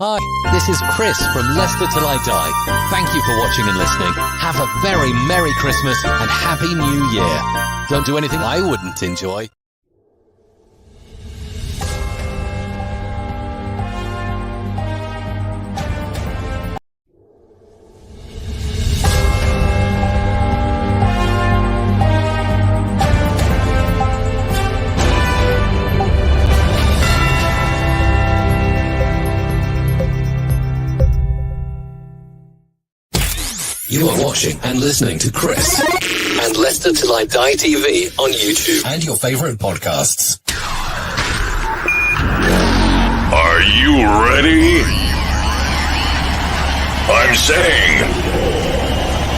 Hi, this is Chris from Leicester Till I Die. Thank you for watching and listening. Have a very Merry Christmas and Happy New Year. Don't do anything I wouldn't enjoy. You are watching and listening to Chris and Leicester Till I Die TV on YouTube and your favourite podcasts. Are you ready? I'm saying,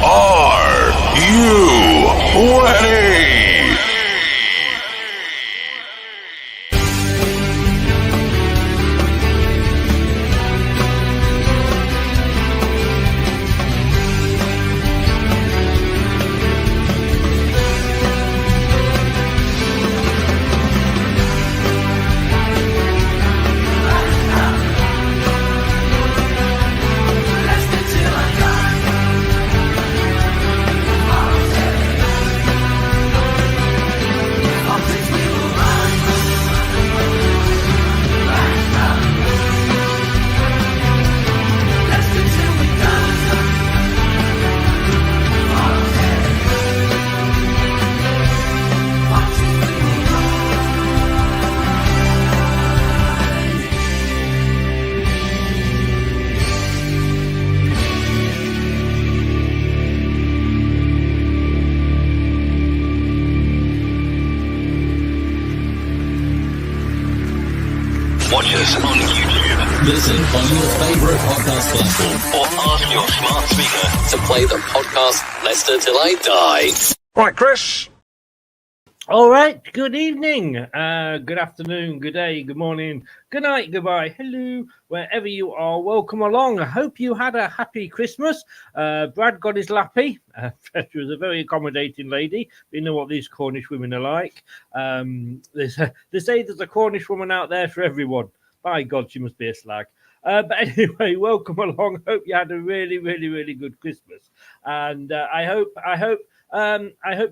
are you ready? Watch us on YouTube. Listen on your favourite podcast platform Or ask your smart speaker to play the podcast Leicester Till I Die. Right, Chris. All right, good evening, good afternoon, good day, good morning, good night, goodbye, hello, wherever you are, welcome along. I hope you had a happy Christmas. Brad got his lappy. She was a very accommodating lady. You know what these Cornish women are like. They say there's a Cornish woman out there for everyone. By God, she must be a slag. But anyway, welcome along. Hope you had a really, really, really good Christmas. And I hope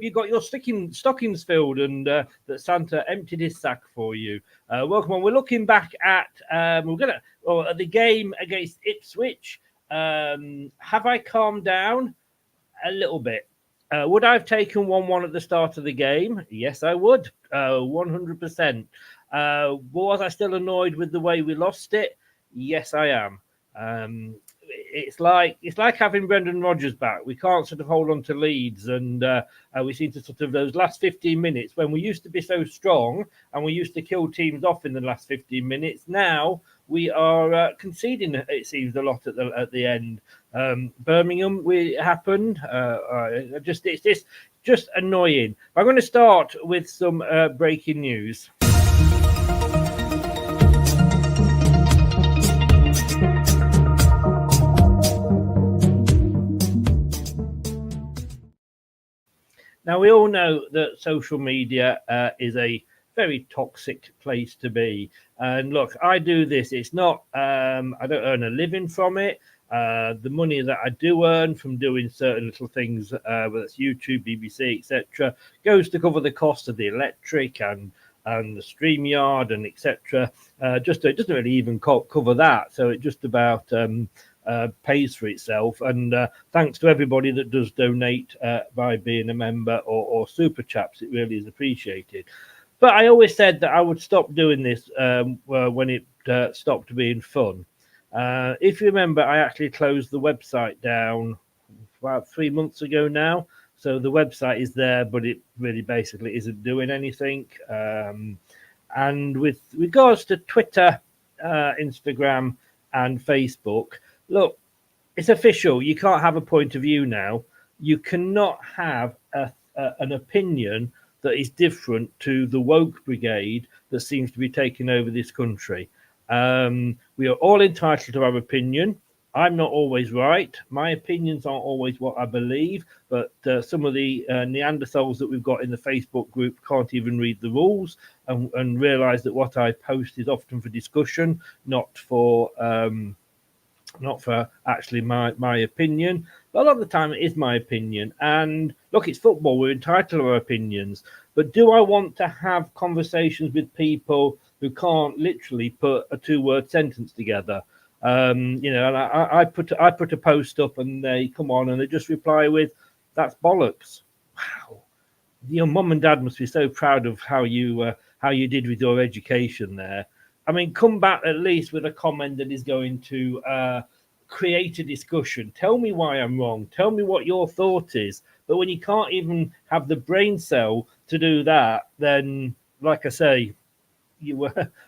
you got your stockings filled and that Santa emptied his sack for you. Welcome on. We're looking back at the game against Ipswich. Have I calmed down a little bit? Would I have taken 1-1 at the start of the game? Yes, I would. 100%. Was I still annoyed with the way we lost it? Yes, I am. It's like having Brendan Rodgers back. We can't sort of hold on to leads, and we seem to sort of those last 15 minutes when we used to be so strong and we used to kill teams off in the last 15 minutes. Now we are conceding. It seems a lot at the end. Birmingham, it happened. It's just annoying. I'm going to start with some breaking news. Now, we all know that social media is a very toxic place to be. And look, I do this. It's not, I don't earn a living from it. The money that I do earn from doing certain little things, whether it's YouTube, BBC, etc., goes to cover the cost of the electric and the StreamYard and etc. It doesn't really even cover that. So it just about pays for itself, and thanks to everybody that does donate by being a member or super chaps. It really is appreciated. But I always said that I would stop doing this when it stopped being fun. If you remember, I actually closed the website down about 3 months ago now, so the website is there, but it really basically isn't doing anything. And with regards to Twitter, Instagram and Facebook, look, it's official. You can't have a point of view now. You cannot have an opinion that is different to the woke brigade that seems to be taking over this country. We are all entitled to our opinion. I'm not always right. My opinions aren't always what I believe, but some of the Neanderthals that we've got in the Facebook group can't even read the rules and realise that what I post is often for discussion, not for actually my opinion. But a lot of the time it is my opinion. And look, it's football. We're entitled to our opinions. But do I want to have conversations with people who can't literally put a 2-word sentence together? And I put a post up and they come on and they just reply with, "That's bollocks." Wow. Your mum and dad must be so proud of how you did with your education there. I mean, come back at least with a comment that is going to create a discussion. Tell me why I'm wrong. Tell me what your thought is. But when you can't even have the brain cell to do that, then, like I say,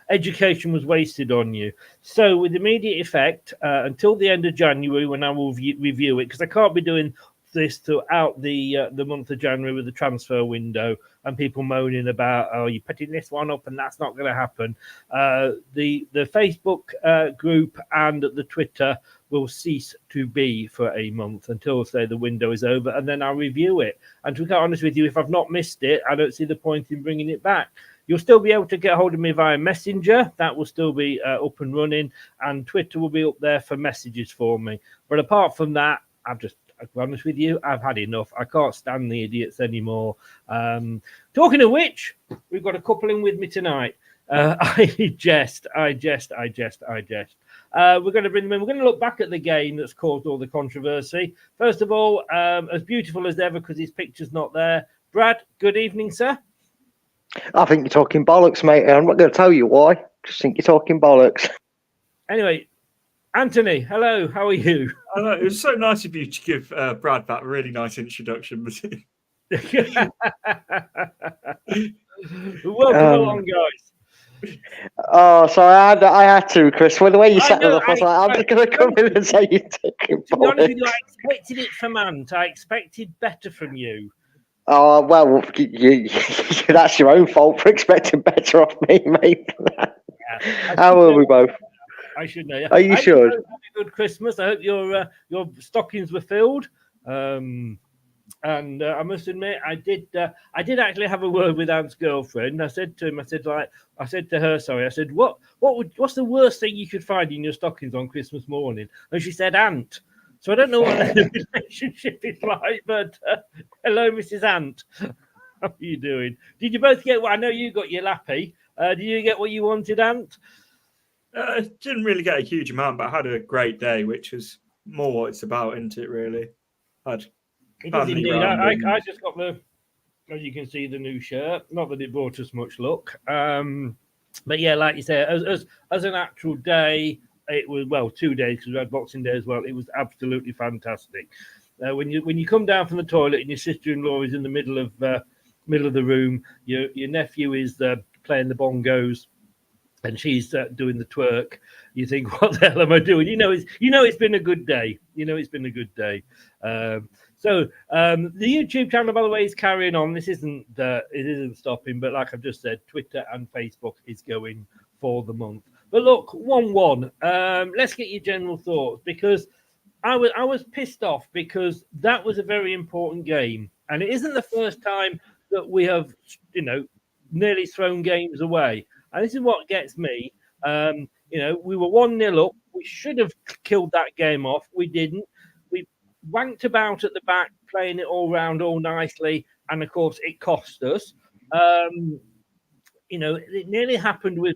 education was wasted on you. So with immediate effect, until the end of January, when I will review it, because I can't be doing this throughout the month of January with the transfer window and people moaning about, oh, you're putting this one up and that's not going to happen. The Facebook group and the Twitter will cease to be for a month until, say, the window is over, and then I'll review it. And to be quite honest with you, if I've not missed it, I don't see the point in bringing it back. You'll still be able to get hold of me via Messenger. That will still be up and running, and Twitter will be up there for messages for me. But apart from that, I'll be honest with you, I've had enough. I can't stand the idiots anymore. Talking of which, we've got a couple in with me tonight. I jest. We're going to bring them in. We're going to look back at the game that's caused all the controversy. First of all, as beautiful as ever, because his picture's not there. Brad, good evening, sir. I think you're talking bollocks, mate. I'm not going to tell you why. Just think you're talking bollocks. Anyway, Anthony, hello. How are you? Hello. It was so nice of you to give Brad that really nice introduction. Welcome along, guys. Oh, sorry, I had to, Chris. Well, the way you set it up, I was like, I'm just going to come in and say you're talking bollocks. To be honest with you, I expected it from Ant. I expected better from you. Oh, well, that's your own fault for expecting better off me, mate. How are we both? I should know. Yeah. Are you sure? Have a good Christmas. I hope your stockings were filled. And I must admit, I did actually have a word with Ant's girlfriend. I said to her, what's the worst thing you could find in your stockings on Christmas morning? And she said, Ant. So I don't know what the relationship is like, but hello, Mrs. Ant. How are you doing? Did you both get what? I know you got your lappy. Did you get what you wanted, Ant? Didn't really get a huge amount, but I had a great day, which is more what it's about, isn't it, really? It is indeed. I just got as you can see, the new shirt. Not that it brought us much luck. But yeah, like you say, as an actual day, it was, 2 days because we had Boxing Day as well. It was absolutely fantastic. When you come down from the toilet and your sister-in-law is in the middle of the room, your nephew is playing the bongos, and she's doing the twerk. You think, what the hell am I doing? It's been a good day. So the YouTube channel, by the way, is carrying on. This isn't stopping, but like I've just said, Twitter and Facebook is going for the month. But look, 1-1. Let's get your general thoughts, because I was pissed off because that was a very important game, and it isn't the first time that we have, nearly thrown games away. And this is what gets me. We were 1-0 up. We should have killed that game off. We didn't. We wanked about at the back, playing it all round all nicely, and of course it cost us. It nearly happened with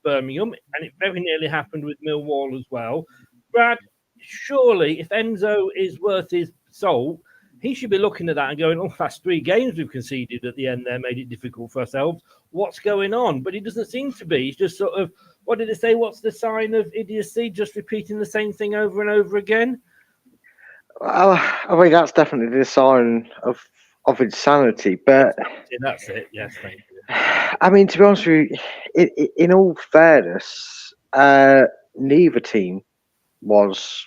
Birmingham, and it very nearly happened with Millwall as well. Brad, surely if Enzo is worth his salt, he should be looking at that and going, oh, that's 3 games we've conceded at the end there, made it difficult for ourselves. What's going on? But he doesn't seem to be. He's just sort of, what did it say? What's the sign of idiocy? Just repeating the same thing over and over again? I mean, that's definitely the sign of insanity. But that's it. Yes, thank you. I mean, to be honest with you, in all fairness, neither team was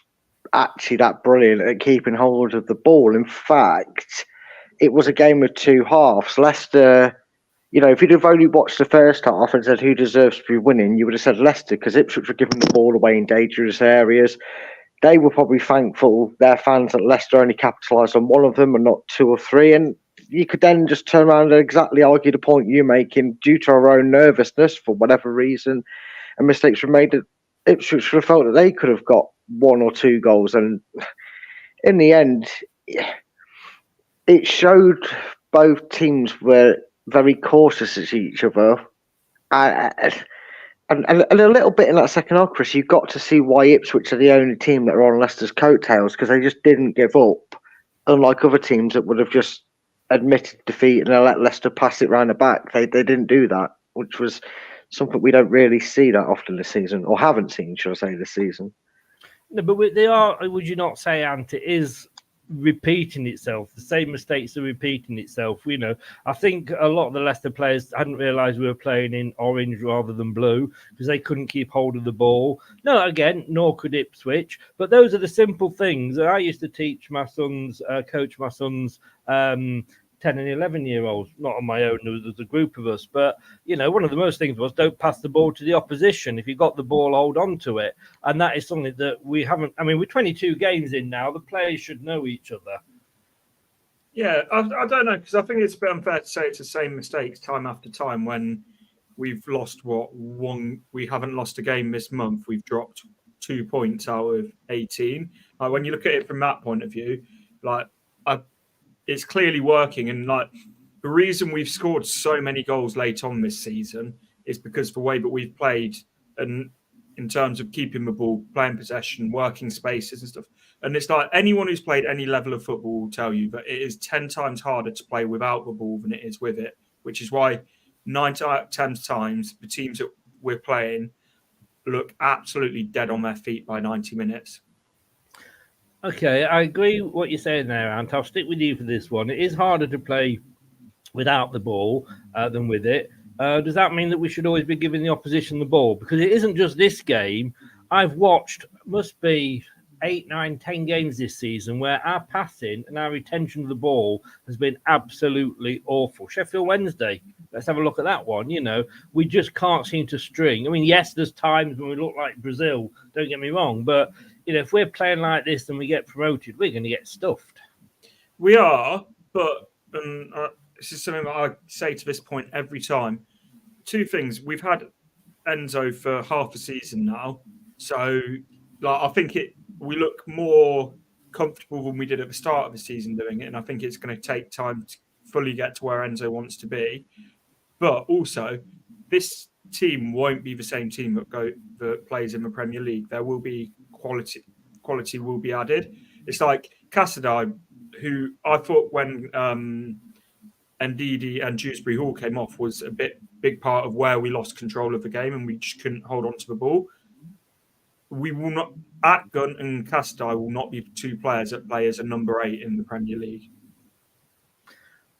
actually that brilliant at keeping hold of the ball. In fact, it was a game of 2 halves. Leicester, if you'd have only watched the first half and said who deserves to be winning, you would have said Leicester, because Ipswich were giving the ball away in dangerous areas. they were probably thankful their fans that Leicester only capitalised on one of them and not two or three. And you could then just turn around and exactly argue the point you're making. Due to our own nervousness, for whatever reason, and mistakes were made, that Ipswich should have felt that they could have got 1 or 2 goals. And in the end, it showed both teams were very cautious at each other. And a little bit in that second half, Chris, you got to see why Ipswich are the only team that are on Leicester's coattails, because they just didn't give up, unlike other teams that would have just admitted defeat and let Leicester pass it round the back. They didn't do that, which was something we don't really see that often this season, or haven't seen, should I say, this season. No, but they are, would you not say, Ant, it is repeating itself. The same mistakes are repeating itself. I think a lot of the Leicester players hadn't realised we were playing in orange rather than blue because they couldn't keep hold of the ball. No, again, nor could Ipswich. But those are the simple things that I used to teach my sons, coach my sons, 10 and 11-year-olds, not on my own, there was a group of us. But, one of the most things was don't pass the ball to the opposition. If you got the ball, hold on to it. And that is something that we haven't. I mean, we're 22 games in now. The players should know each other. Yeah, I don't know, because I think it's a bit unfair to say it's the same mistakes time after time when we've lost we haven't lost a game this month. We've dropped 2 points out of 18. When you look at it from that point of view, it's clearly working. And the reason we've scored so many goals late on this season is because of the way that we've played, and in terms of keeping the ball, playing possession, working spaces and stuff. And it's anyone who's played any level of football will tell you that it is 10 times harder to play without the ball than it is with it, which is why 9 out of 10 times the teams that we're playing look absolutely dead on their feet by 90 minutes. Okay, I agree with what you're saying there, Ant. I'll stick with you for this one. It is harder to play without the ball than with it. Does that mean that we should always be giving the opposition the ball? Because it isn't just this game. I've watched, must be 8, 9, 10 games this season where our passing and our retention of the ball has been absolutely awful. Sheffield Wednesday, let's have a look at that one. We just can't seem to string. I mean, yes, there's times when we look like Brazil, don't get me wrong, but if we're playing like this and we get promoted, we're going to get stuffed. We are, but this is something that I say to this point every time. 2 things. We've had Enzo for half a season now. So I think we look more comfortable than we did at the start of the season doing it. And I think it's going to take time to fully get to where Enzo wants to be. But also, this team won't be the same team that plays in the Premier League. There will be quality will be added. It's like Casadei, who I thought when Ndidi and Dewsbury Hall came off was a big part of where we lost control of the game and we just couldn't hold on to the ball. We will not, Atgun and Casadei will not be 2 players that play as a number 8 in the Premier League.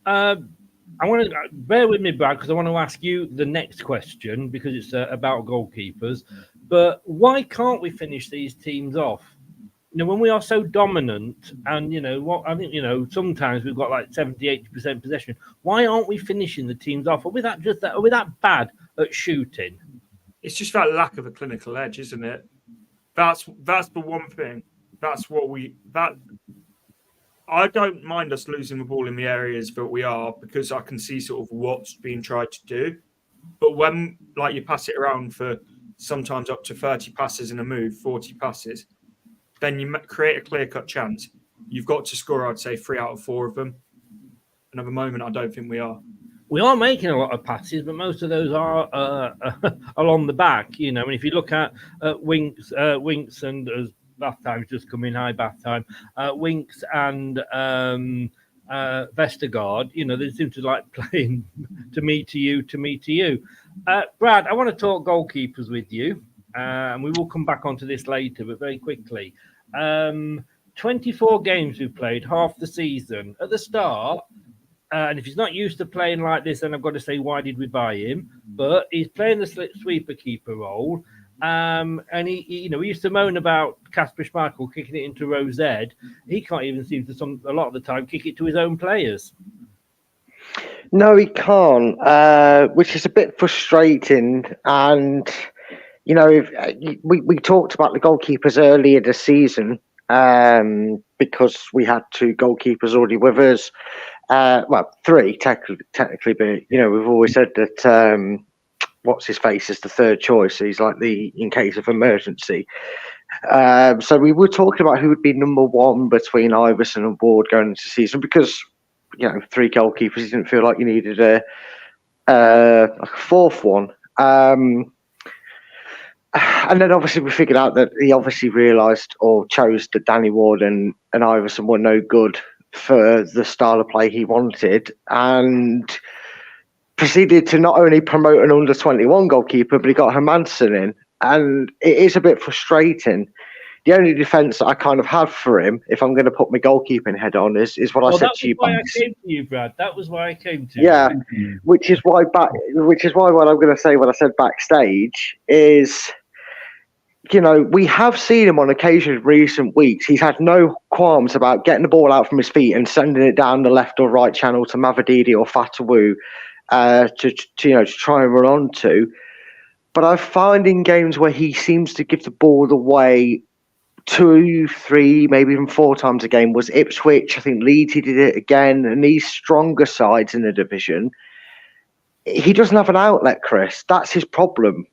I want to bear with me, Brad, because I want to ask you the next question because it's about goalkeepers. But why can't we finish these teams off? When we are so dominant, and what I think, sometimes we've got like 70-80% possession. Why aren't we finishing the teams off? Are we that bad at shooting? It's just that lack of a clinical edge, isn't it? That's the one thing. I don't mind us losing the ball in the areas that we are because I can see sort of what's being tried to do. But when you pass it around for sometimes up to 30 passes in a move, 40 passes, then you create a clear-cut chance. You've got to score, I'd say, 3 out of 4 of them. And at the moment, I don't think we are. We are making a lot of passes, but most of those are along the back. And if you look at Winks and as bath time's just come in, high bath time, Winks and Vestergaard, they seem to like playing to me, to you. Brad, I want to talk goalkeepers with you, and we will come back onto this later, but very quickly. 24 games we've played, half the season. At the start, and if he's not used to playing like this, then I've got to say, why did we buy him? But he's playing the sweeper keeper role. And he we used to moan about Kasper Schmeichel kicking it into row Z. He can't even seem to, a lot of the time, kick it to his own players. No, he can't, which is a bit frustrating. And we talked about the goalkeepers earlier this season because we had 2 goalkeepers already with us. 3 technically, but we've always said that what's his face is the third choice. He's like the in case of emergency. So we were talking about who would be number 1 between Iverson and Ward going into the season because 3 goalkeepers. You didn't feel like you needed a 4th one. And then obviously we figured out that he obviously realised or chose that Danny Ward and Iverson were no good for the style of play he wanted, and proceeded to not only promote an under-21 goalkeeper, but he got Hermansen in. And it is a bit frustrating. The only defence that I kind of have for him, if I'm going to put my goalkeeping head on, is what I said to you. That was why I came to you, Brad. That was why I came to you. Yeah, which is why what I'm going to say, what I said backstage is, we have seen him on occasion in recent weeks. He's had no qualms about getting the ball out from his feet and sending it down the left or right channel to Mavididi or Fatawu to try and run onto. But I find in games where he seems to give the ball away 2, 3, maybe even 4 times a game, was Ipswich. I think Leeds, he did it again. And these stronger sides in the division, he doesn't have an outlet, Chris. That's his problem.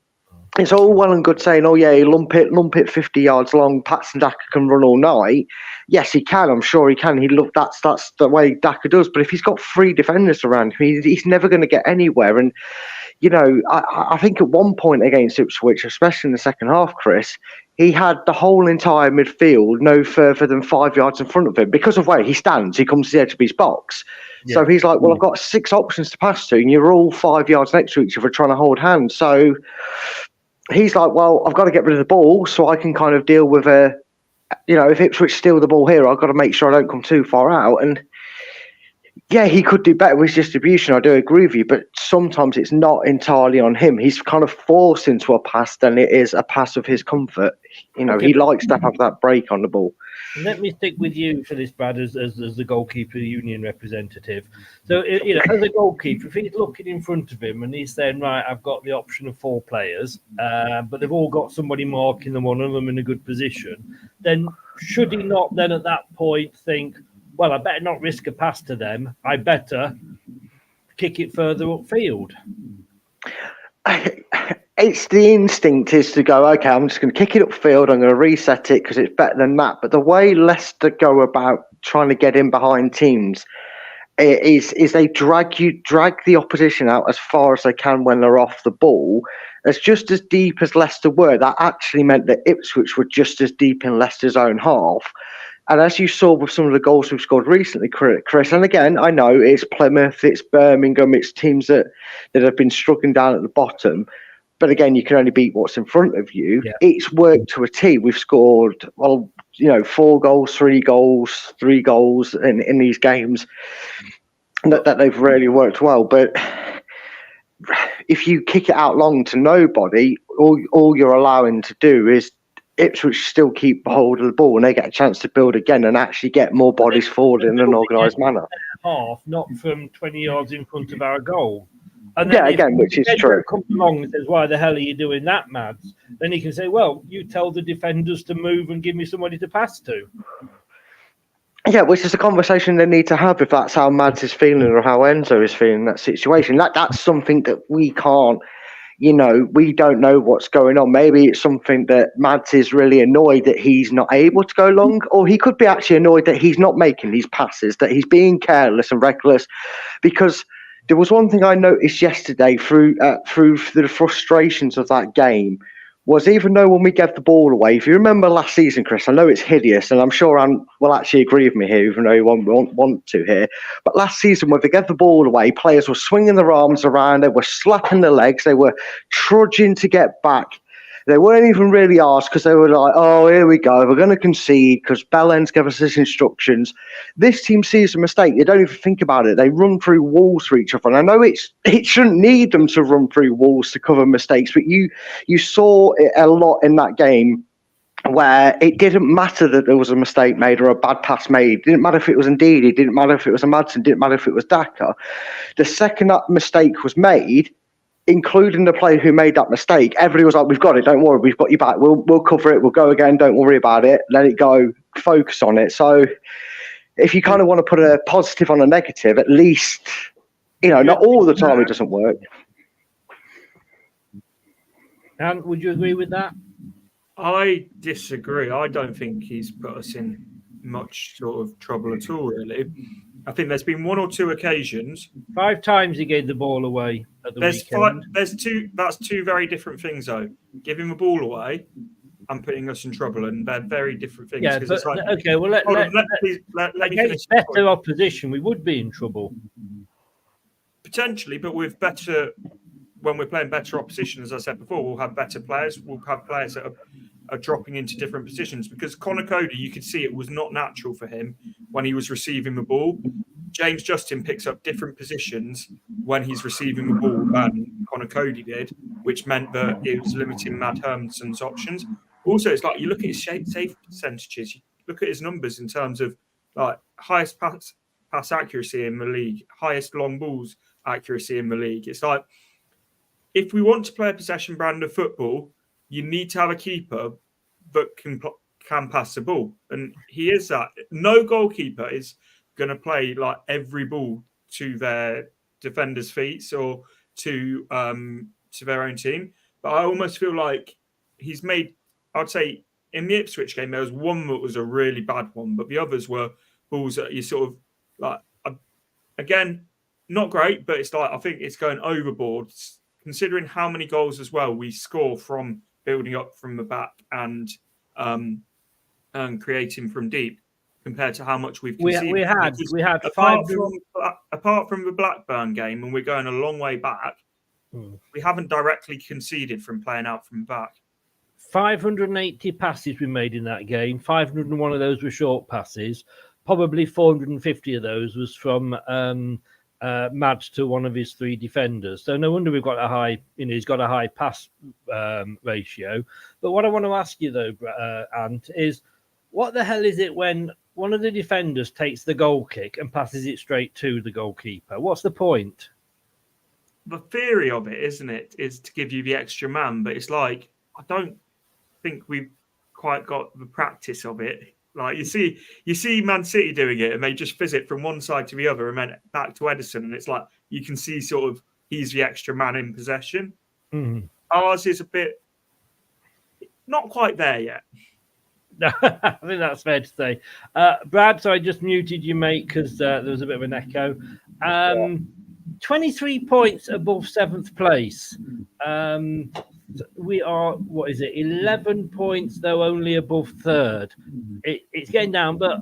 It's all well and good saying, oh, yeah, lump it 50 yards long. Patson Daka can run all night. Yes, he can. I'm sure he can. That's the way Daka does. But if he's got 3 defenders around him, he's never going to get anywhere. And, I think at one point against Ipswich, especially in the second half, Chris, he had the whole entire midfield no further than 5 yards in front of him. Because of where he stands, he comes to the edge of his box. Yeah. So he's like, well, I've got 6 options to pass to, and you're all 5 yards next to each other trying to hold hands. So he's like, well, I've got to get rid of the ball so I can kind of deal with if Ipswich steal the ball here, I've got to make sure I don't come too far out. And yeah, he could do better with his distribution. I do agree with you, but sometimes it's not entirely on him. He's kind of forced into a pass than it is a pass of his comfort. Okay. He likes to have that break on the ball. Let me stick with you for this, Brad, as the goalkeeper union representative. So, as a goalkeeper, if he's looking in front of him and he's saying, right, I've got the option of 4 players, but they've all got somebody marking them, one of them in a good position, then should he not then at that point think, well, I better not risk a pass to them. I better kick it further upfield. It's the instinct is to go, okay, I'm just going to kick it upfield. I'm going to reset it because it's better than that. But the way Leicester go about trying to get in behind teams is they drag the opposition out as far as they can when they're off the ball. It's just as deep as Leicester were. That actually meant that Ipswich were just as deep in Leicester's own half. And as you saw with some of the goals we've scored recently, Chris, and again, I know it's Plymouth, it's Birmingham, it's teams that have been struggling down at the bottom. But again, you can only beat what's in front of you. Yeah. It's worked to a T. We've scored, 4 goals, 3 goals, 3 goals in these games that they've really worked well. But if you kick it out long to nobody, all you're allowing to do is Ipswich still keep hold of the ball and they get a chance to build again and actually get more bodies forward in an organised manner. Half, not from 20 yards in front of our goal. And then again, which is true. Comes along and says, why the hell are you doing that, Mads? Then he can say, well, you tell the defenders to move and give me somebody to pass to. Yeah, which is a conversation they need to have if that's how Mads is feeling or how Enzo is feeling in that situation. That's something that we can't, we don't know what's going on. Maybe it's something that Mads is really annoyed that he's not able to go long, or he could be actually annoyed that he's not making these passes, that he's being careless and reckless. Because there was one thing I noticed yesterday through the frustrations of that game was even though when we gave the ball away, if you remember last season, Chris, I know it's hideous, and I'm sure Anne will actually agree with me here, even though he won't want to here. But last season, when they gave the ball away, players were swinging their arms around, they were slapping their legs, they were trudging to get back. They weren't even really asked because they were like, oh, here we go. We're going to concede because Bellens gave us his instructions. This team sees a mistake. They don't even think about it. They run through walls for each other. And I know it shouldn't need them to run through walls to cover mistakes, but you saw it a lot in that game where it didn't matter that there was a mistake made or a bad pass made. It didn't matter if it was Ndidi. It didn't matter if it was a Madsen. It didn't matter if it was Daka. The second that mistake was made, including the player who made that mistake, everybody was like, "We've got it. Don't worry. We've got you back. We'll cover it. We'll go again. Don't worry about it. Let it go. Focus on it." So, if you kind of want to put a positive on a negative, at least, not all the time it doesn't work. And would you agree with that? I disagree. I don't think he's put us in much sort of trouble at all, really. I think there's been one or two occasions. 5 times he gave the ball away at the weekend. There's two. That's two very different things, though. Giving the ball away and putting us in trouble, and they're very different things. Yeah, but, okay. Well, let me against better opposition, we would be in trouble potentially, but with better. When we're playing better opposition, as I said before, we'll have better players. We'll have players that are dropping into different positions, because Connor Cody, you could see it was not natural for him when he was receiving the ball. James Justin picks up different positions when he's receiving the ball than Connor Cody did, which meant that it was limiting Mad Hermanson's options. Also, it's like you look at his save percentages, you look at his numbers in terms of like highest pass accuracy in the league, highest long balls accuracy in the league. It's like, if we want to play a possession brand of football, you need to have a keeper that can pass the ball. And he is that. No goalkeeper is going to play like every ball to their defender's feet or to their own team. But I almost feel like he's made, I'd say in the Ipswich game, there was one that was a really bad one, but the others were balls that you sort of like, again, not great, but it's like, I think it's going overboard. Considering how many goals as well we score from building up from the back and creating from deep, compared to how much we've conceded. We had apart from the Blackburn game, and we're going a long way back. We haven't directly conceded from playing out from the back. 580 passes we made in that game. 501 of those were short passes. Probably 450 of those was from Mads to one of his 3 defenders. So no wonder we've got a high, he's got a high pass ratio. But what I want to ask you though, Ant, is what the hell is it when one of the defenders takes the goal kick and passes it straight to the goalkeeper? What's the point? The theory of it, isn't it, is to give you the extra man, but it's like, I don't think we've quite got the practice of it. Like you see Man City doing it, and they just fizz it from one side to the other and then back to Edison, and it's like you can see sort of he's the extra man in possession. Mm-hmm. Ours is a bit not quite there yet. I think that's fair to say. Brad, so I just muted you, mate, because there was a bit of an echo. 23 points above 7th place. We are, 11 points, though, only above 3rd. It's getting down, but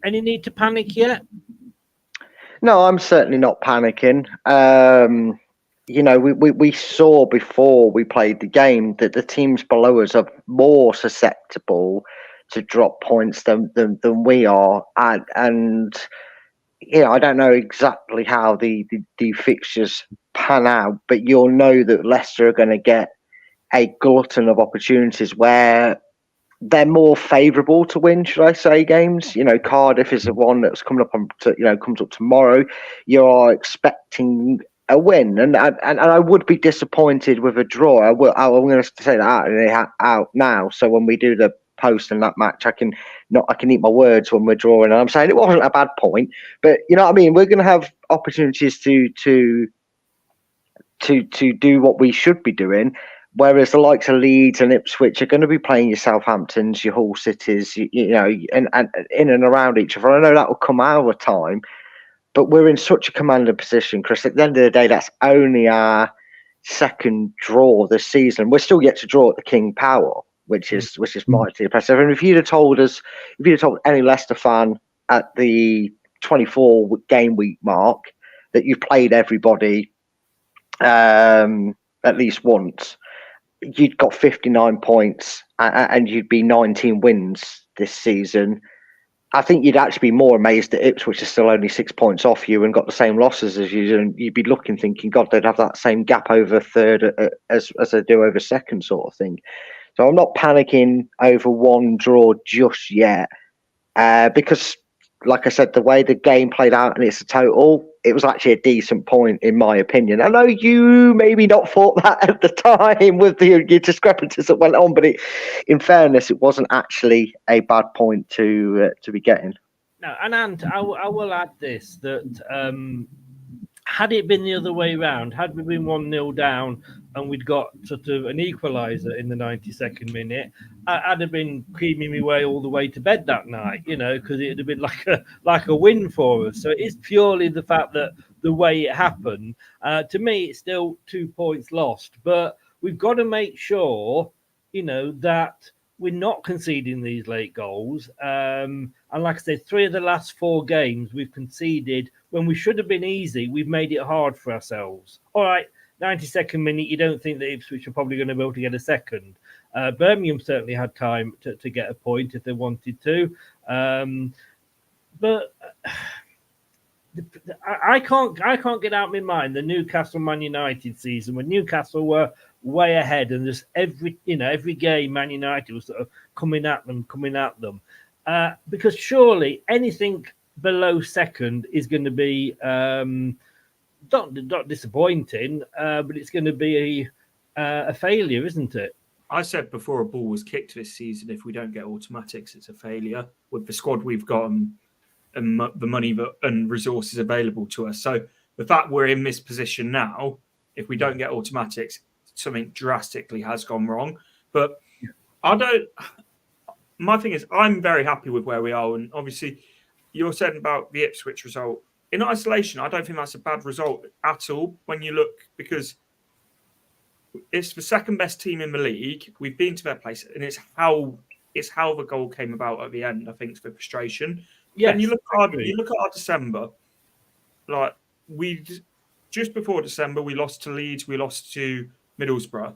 any need to panic yet? No, I'm certainly not panicking. We saw before we played the game that the teams below us are more susceptible to drop points than we are. And I don't know exactly how the fixtures pan out, but you'll know that Leicester are going to get a glutton of opportunities where they're more favourable to win, should I say, games. Cardiff is the one that's coming up comes up tomorrow. You are expecting a win, and I would be disappointed with a draw. I'm going to say that out now. So when we do the post in that match, I can eat my words when we're drawing. And I'm saying it wasn't a bad point, but you know what I mean. We're going to have opportunities to do what we should be doing. Whereas the likes of Leeds and Ipswich are going to be playing your Southamptons, your Hull Cities, and in and around each other. I know that will come our time, but we're in such a commanding position, Chris. At the end of the day, that's only our 2nd draw this season. We're still yet to draw at the King Power, which is mightily impressive. And if you'd have told any Leicester fan at the 24 game week mark that you've played everybody at least once, you'd got 59 points and you'd be 19 wins this season, I think you'd actually be more amazed that Ipswich is still only 6 points off you and got the same losses as you. And you'd be looking, thinking, God, they'd have that same gap over 3rd as they do over 2nd, sort of thing. So I'm not panicking over one draw just yet, because like I said, the way the game played out and it's a total, it was actually a decent point in my opinion. I know you maybe not thought that at the time with your discrepancies that went on, but in fairness, it wasn't actually a bad point to be getting. No, and I will add this, that had it been the other way round, had we been 1-0 down and we'd got sort of an equaliser in the 92nd minute, I'd have been creaming my way all the way to bed that night, because it'd have been like a win for us. So it is purely the fact that the way it happened. To me, it's still 2 points lost, but we've got to make sure, that we're not conceding these late goals. And like I said, 3 of the last 4 games we've conceded when we should have been easy. We've made it hard for ourselves. All right, 92nd minute, you don't think that Ipswich are probably going to be able to get a second. Birmingham certainly had time to get a point if they wanted to. But I can't get out of my mind the Newcastle Man United season when Newcastle were way ahead and just every game Man United was sort of coming at them. Because surely anything below second is going to be not disappointing, but it's going to be a failure, isn't it? I said before a ball was kicked this season, if we don't get automatics, it's a failure with the squad we've got and the money and resources available to us. So the fact we're in this position now, if we don't get automatics, something drastically has gone wrong. But my thing is, I'm very happy with where we are. And obviously, you're saying about the Ipswich result. In isolation, I don't think that's a bad result at all when you look, because it's the second best team in the league. We've been to their place, and it's how the goal came about at the end. I think it's the frustration. Yeah, and you look at our December, like just before December, we lost to Leeds, we lost to Middlesbrough.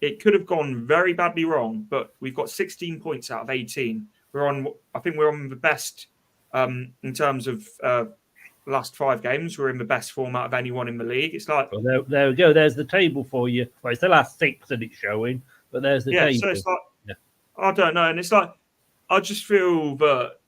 It could have gone very badly wrong, but we've got 16 points out of 18. I think we're on the best in terms of last 5 games. We're in the best form out of anyone in the league. It's like, well, there we go. There's the table for you. Well, it's the last 6 that it's showing, but there's the table. So it's like, I don't know, and it's like I just feel that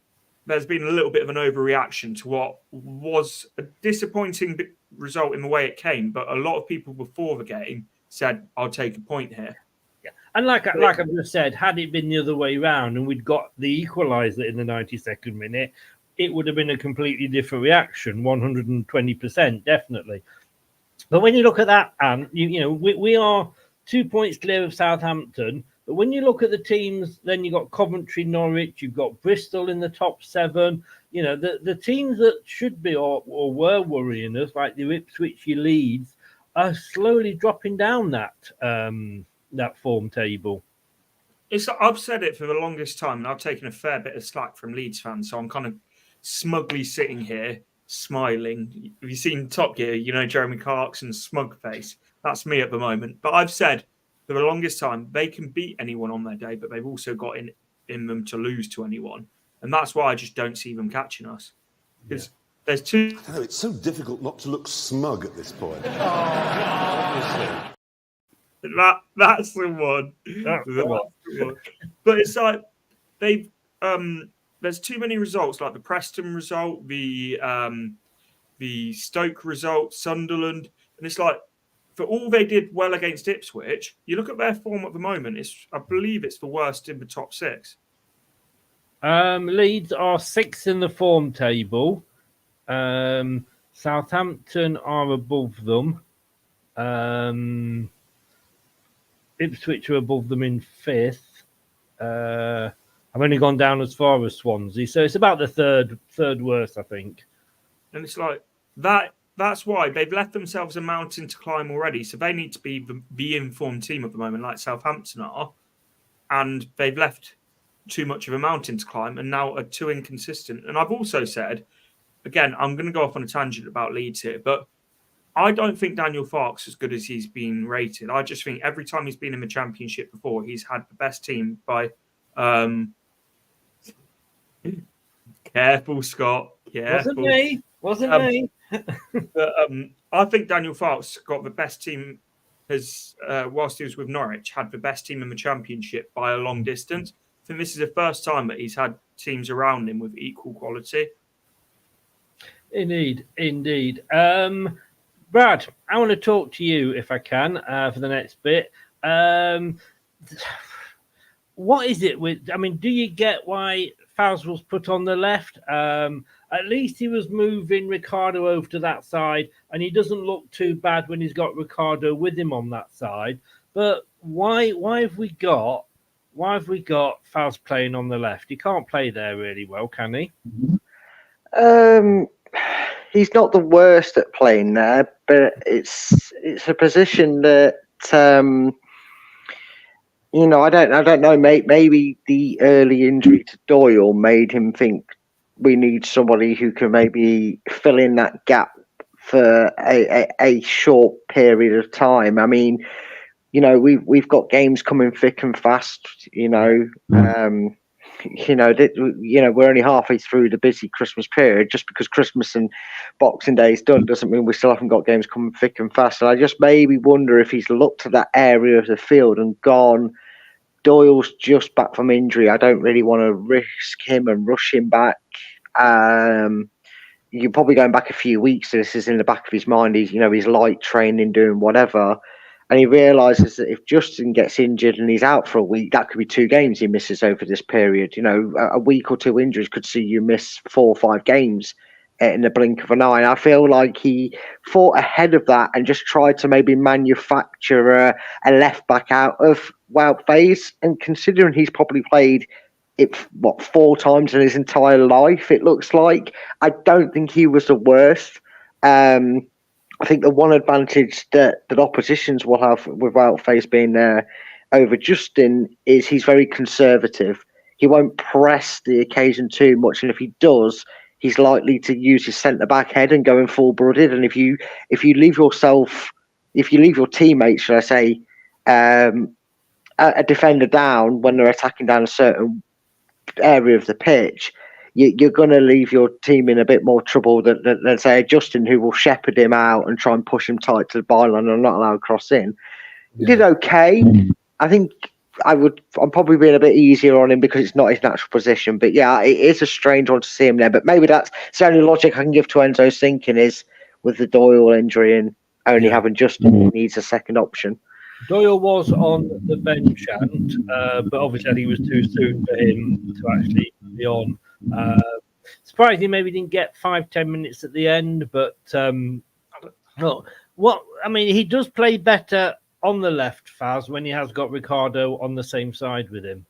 there's been a little bit of an overreaction to what was a disappointing result in the way it came. But a lot of people before the game said, "I'll take a point here." Yeah, and like I've just said, had it been the other way round and we'd got the equaliser in the 92nd minute, it would have been a completely different reaction, 120%, definitely. But when you look at that, Anne, we are 2 points clear of Southampton. But when you look at the teams, then you've got Coventry, Norwich, you've got Bristol in the top 7. The teams that should be or were worrying us, like the Ipswich, Leeds, are slowly dropping down that form table. I've said it for the longest time, and I've taken a fair bit of slack from Leeds fans, so I'm kind of smugly sitting here, smiling. Have you seen Top Gear? Jeremy Clarkson's smug face? That's me at the moment. But I've said for the longest time, they can beat anyone on their day, but they've also got in them to lose to anyone. And that's why I just don't see them catching us. Because there's 2... I know, it's so difficult not to look smug at this point. That's the one. That's the one. But it's like they've there's too many results, like the Preston result, the Stoke result, Sunderland, and it's like for all they did well against Ipswich, you look at their form at the moment. I believe it's the worst in the top 6. Leeds are 6th in the form table. Southampton are above them. Ipswich are above them in 5th. I've only gone down as far as Swansea, so it's about the third worst, I think. And it's like that. That's why they've left themselves a mountain to climb already. So they need to be the informed team at the moment, like Southampton are, and they've left too much of a mountain to climb, and now are too inconsistent. And I've also said, again, I'm going to go off on a tangent about Leeds here, but I don't think Daniel Farke's as good as he's been rated. I just think every time he's been in the Championship before, he's had the best team by... Careful, Scott. Careful. Wasn't me. But, I think Daniel Farke's got the best team, whilst he was with Norwich, had the best team in the Championship by a long distance. I think this is the first time that he's had teams around him with equal quality. Indeed. Brad, I want to talk to you if I can for the next bit. What is it with? I mean, do you get why Faz was put on the left? At least he was moving Ricardo over to that side, and he doesn't look too bad when he's got Ricardo with him on that side. But why have we got Faz playing on the left? He can't play there really well, can he? He's not the worst at playing there, but it's a position that I don't know. Maybe the early injury to Doyle made him think we need somebody who can maybe fill in that gap for a short period of time. I mean, we've got games coming thick and fast. We're only halfway through the busy Christmas period. Just because Christmas and Boxing Day is done doesn't mean we still haven't got games coming thick and fast. And I just maybe wonder if he's looked at that area of the field and gone, Doyle's just back from injury. I don't really want to risk him and rush him back. You're probably going back a few weeks. So this is in the back of his mind. He's light training, doing whatever. And he realises that if Justin gets injured and he's out for a week, that could be 2 games he misses over this period. A week or 2 injuries could see you miss 4 or 5 games in the blink of an eye. And I feel like he thought ahead of that and just tried to maybe manufacture a left back out of Wout Faes. And considering he's probably played it 4 times in his entire life, it looks like, I don't think he was the worst. I think the one advantage that oppositions will have without Faes being there over Justin is he's very conservative. He won't press the occasion too much, and if he does, he's likely to use his centre back head and go in full blooded. And if you leave your teammates, should I say, a defender down when they're attacking down a certain area of the pitch, you're going to leave your team in a bit more trouble than say Justin, who will shepherd him out and try and push him tight to the byline and not allow a cross in. He did okay. I think I'm probably being a bit easier on him because it's not his natural position. But yeah, it is a strange one to see him there. But maybe that's the only logic I can give to Enzo's thinking is with the Doyle injury and only having Justin, he needs a second option. Doyle was on the bench, but obviously I think it was too soon for him to actually be on. Surprisingly, maybe didn't get 5-10 minutes at the end, but he does play better on the left, Faz, when he has got Ricardo on the same side with him.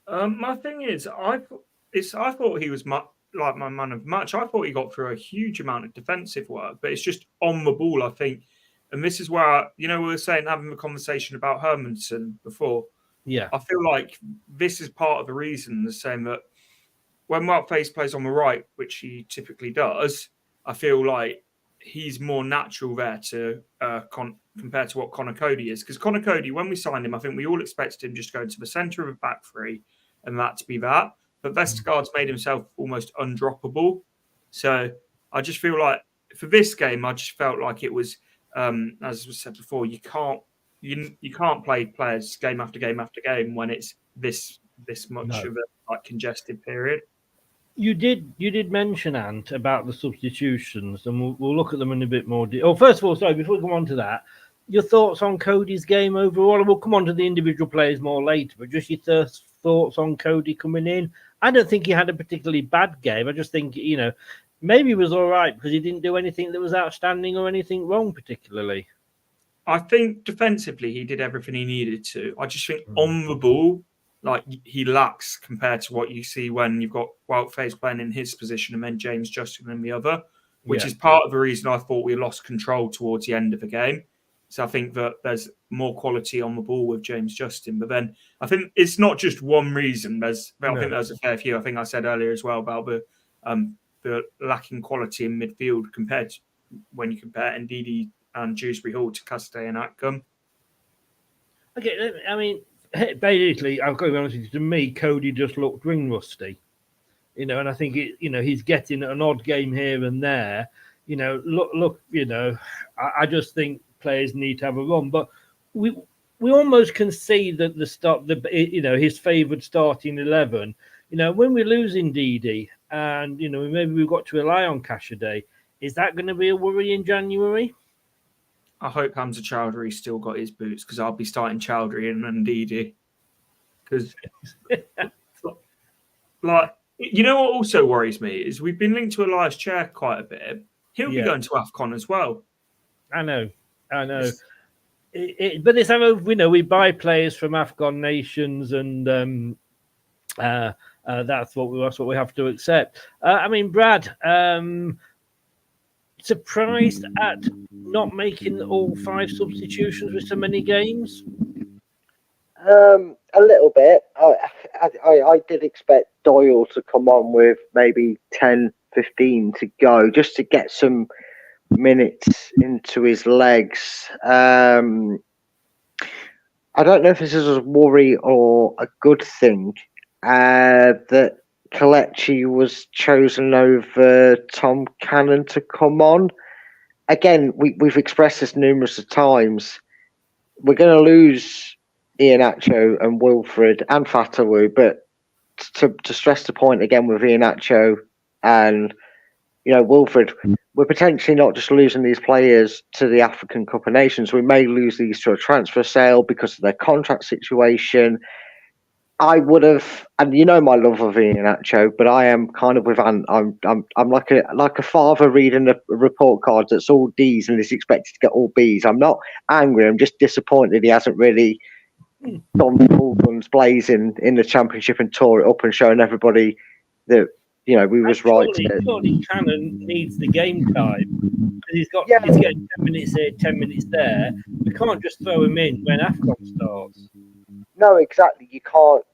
My thing is, I thought he was like my man of match. I thought he got through a huge amount of defensive work, but it's just on the ball, I think. And this is where, we were having a conversation about Hermanson before. Yeah. I feel like this is part of the reason, the same that when Wout Faes plays on the right, which he typically does, I feel like he's more natural there to compared to what Connor Cody is. Because Connor Cody, when we signed him, I think we all expected him just going to the centre of a back three and that to be that. But Vestergaard's made himself almost undroppable. So I just feel like for this game, I just felt like it was, as was said before, you can't play players game after game after game when it's this much of a congested period. You did mention, Ant, about the substitutions, and we'll look at them in a bit more detail. First of all, sorry, before we come on to that, your thoughts on Cody's game overall? And we'll come on to the individual players more later, but just your thoughts on Cody coming in. I don't think he had a particularly bad game. I just think, maybe he was all right because he didn't do anything that was outstanding or anything wrong particularly. I think defensively he did everything he needed to. I just think on the ball, like he lacks compared to what you see when you've got Wout Faes playing in his position and then James Justin in the other, which is part of the reason I thought we lost control towards the end of the game. So I think that there's more quality on the ball with James Justin. But then I think it's not just one reason. I think there's a fair few. I think I said earlier as well about the lacking quality in midfield compared to when you compare Ndidi and Dewsbury Hall to Castay and Atcombe. Okay, I mean, basically, I've got to be honest with you, to me, Cody just looked ring rusty. And I think he's getting an odd game here and there. Look, I just think players need to have a run. But we almost can see that his favoured starting 11. When we're losing Ndidi, and maybe we've got to rely on Cassidy. Is that going to be a worry in January? I hope Hamza Chowdhury's still got his boots, because I'll be starting Chowdhury and Ndidi. Because, what also worries me is we've been linked to Elias Chair quite a bit. He'll be going to AFCON as well. I know. But it's we buy players from AFCON nations, and that's what we have to accept. Brad, surprised at not making all 5 substitutions with so many games? A little bit. I did expect Doyle to come on with maybe 10, 15 to go, just to get some minutes into his legs. I don't know if this is a worry or a good thing that Kelechi was chosen over Tom Cannon to come on. Again, we've expressed this numerous of times. We're going to lose Iheanacho and Wilfred and Fatawu, but to stress the point again with Iheanacho and Wilfred, we're potentially not just losing these players to the African Cup of Nations. We may lose these to a transfer sale because of their contract situation. I would have, and my love of Iheanacho, but I am kind of with Ant. I'm like a father reading a report card that's all D's and is expected to get all B's. I'm not angry. I'm just disappointed he hasn't really gone full guns blazing in the Championship and tore it up and shown everybody that we was right. Surely Cannon needs the game time. He's getting 10 minutes here, 10 minutes there. We can't just throw him in when AFCON starts. No, exactly. You can't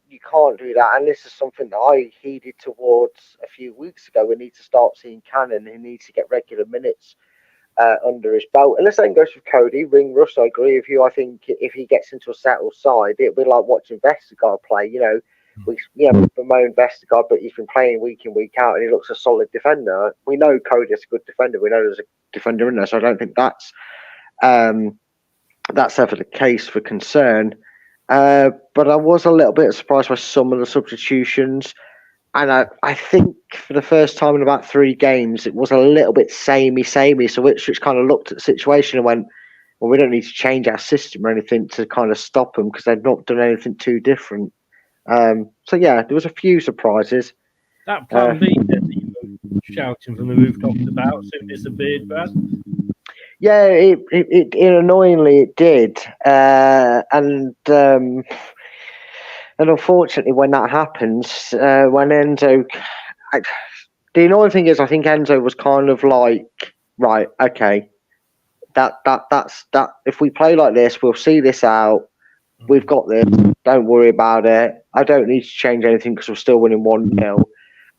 do that, and this is something that I heeded towards a few weeks ago. We need to start seeing Cannon. He needs to get regular minutes under his belt. And the same goes with Cody. Ringrose, I agree with you. I think if he gets into a settled side, it'll be like watching Vestergaard play. We bemoan Vestergaard, but he's been playing week in, week out, and he looks a solid defender. We know Cody's a good defender. We know there's a defender in there, so I don't think that's ever the case for concern. But I was a little bit surprised by some of the substitutions. And I think for the first time in about 3 games, it was a little bit samey. So Ipswich kind of looked at the situation and went, well, we don't need to change our system or anything to kind of stop them because they've not done anything too different. There was a few surprises. That plan B that you were shouting from the rooftops about soon disappeared, Brad. Yeah, it annoyingly it did, and unfortunately, when that happens, when Enzo, the annoying thing is, I think Enzo was kind of like, right, okay, that's that. If we play like this, we'll see this out. We've got this. Don't worry about it. I don't need to change anything because we're still winning 1-0.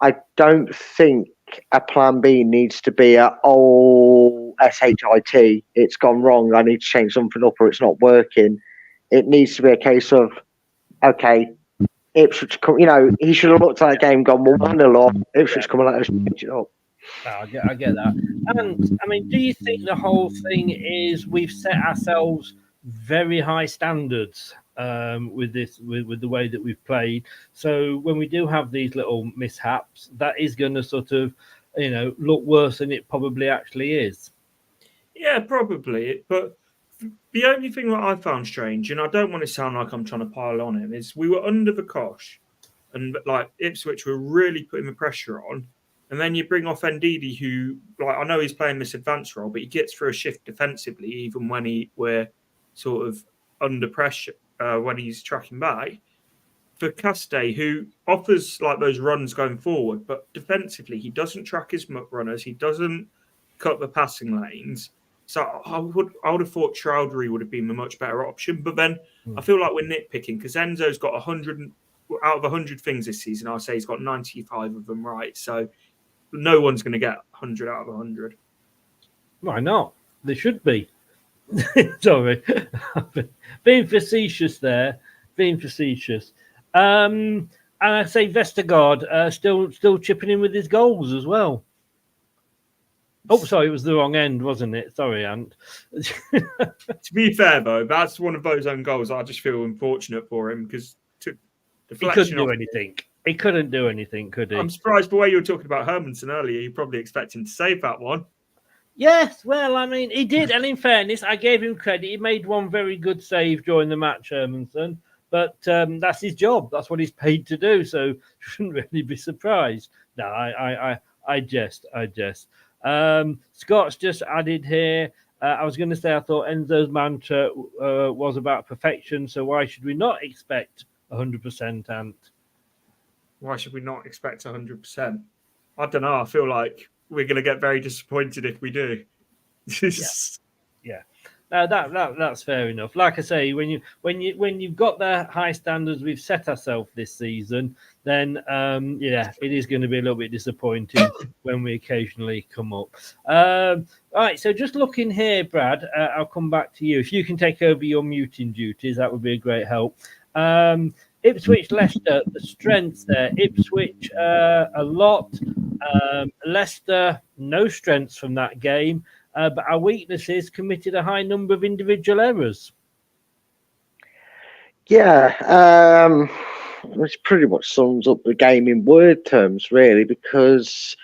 I don't think a plan B needs to be SHIT. It's gone wrong. I need to change something up or it's not working. It needs to be a case of, okay, Ipswich, he should have looked at that game, gone 1-0 off. Ipswich come and let us change it up. I get that. And do you think the whole thing is we've set ourselves very high standards with the way that we've played? So when we do have these little mishaps, that is going to sort of, look worse than it probably actually is. Yeah, probably. But the only thing that I found strange, and I don't want to sound like I'm trying to pile on him, is we were under the cosh, and like Ipswich were really putting the pressure on. And then you bring off Ndidi, who, I know he's playing this advanced role, but he gets through a shift defensively, even when we're sort of under pressure when he's tracking back. For Caste, who offers those runs going forward, but defensively he doesn't track his runners, he doesn't cut the passing lanes. So I would have thought Chowdhury would have been a much better option. But then I feel like we're nitpicking because Enzo's got 100 out of 100 things this season. I'll say he's got 95 of them right. So no one's going to get 100 out of 100. Why not? There should be. Sorry, being facetious there. And I say Vestergaard still chipping in with his goals as well. Oh, sorry, it was the wrong end, wasn't it? Sorry, Ant. To be fair, though, that's one of those own goals. I just feel unfortunate for him because he couldn't do anything. He couldn't do anything, could he? I'm surprised the way you were talking about Hermanson earlier. You probably expect him to save that one. Yes, well, I mean, he did. And in fairness, I gave him credit. He made one very good save during the match, Hermanson. But that's his job. That's what he's paid to do. So shouldn't really be surprised. No, I jest. Scott's just added here. I was going to say I thought Enzo's mantra was about perfection. So why should we not expect 100%, Ant? Why should we not expect 100%? I don't know. I feel like we're going to get very disappointed if we do. Yeah. No, that's fair enough. Like I say, when you've got the high standards we've set ourselves this season, then it is going to be a little bit disappointing when we occasionally come up. All right, so just looking here, Brad, I'll come back to you. If you can take over your muting duties, that would be a great help. Ipswich, Leicester, the strengths there. Ipswich, a lot. Leicester, no strengths from that game. But our weaknesses committed a high number of individual errors. Yeah, which pretty much sums up the game in word terms, really, because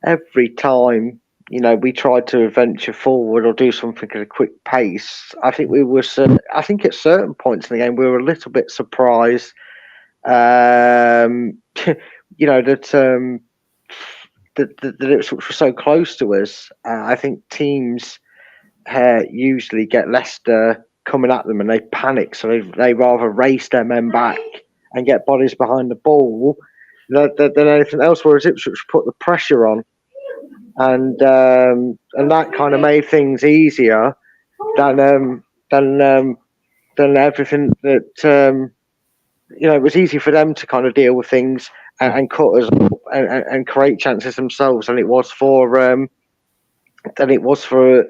every time, we tried to venture forward or do something at a quick pace, I think at certain points in the game, we were a little bit surprised, that Ipswich were so close to us. I think teams usually get Leicester coming at them and they panic, so they rather race their men back and get bodies behind the ball than anything else. Whereas Ipswich put the pressure on, and that kind of made things easier than everything that it was easy for them to kind of deal with things and cut us up and create chances themselves than it was for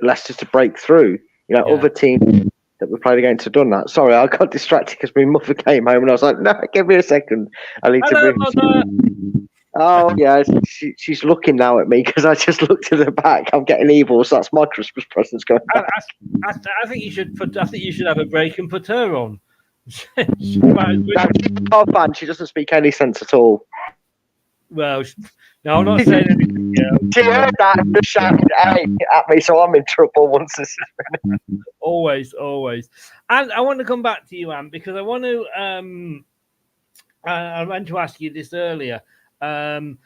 Leicester to break through. Other teams that we played against have done that. Sorry, I got distracted because my mother came home and I was like, no, give me a second. I need to bring. Oh yeah, she's looking now at me because I just looked at the back. I'm getting evil, so that's my Christmas presents going back. I think you should have a break and put her on. She's not a fan. She doesn't speak any sense at all. Well, no, I'm not saying anything. She heard that and just shouted at me, so I'm in trouble once this is Always. And I want to come back to you, Anne, because I want to. I meant to ask you this earlier. When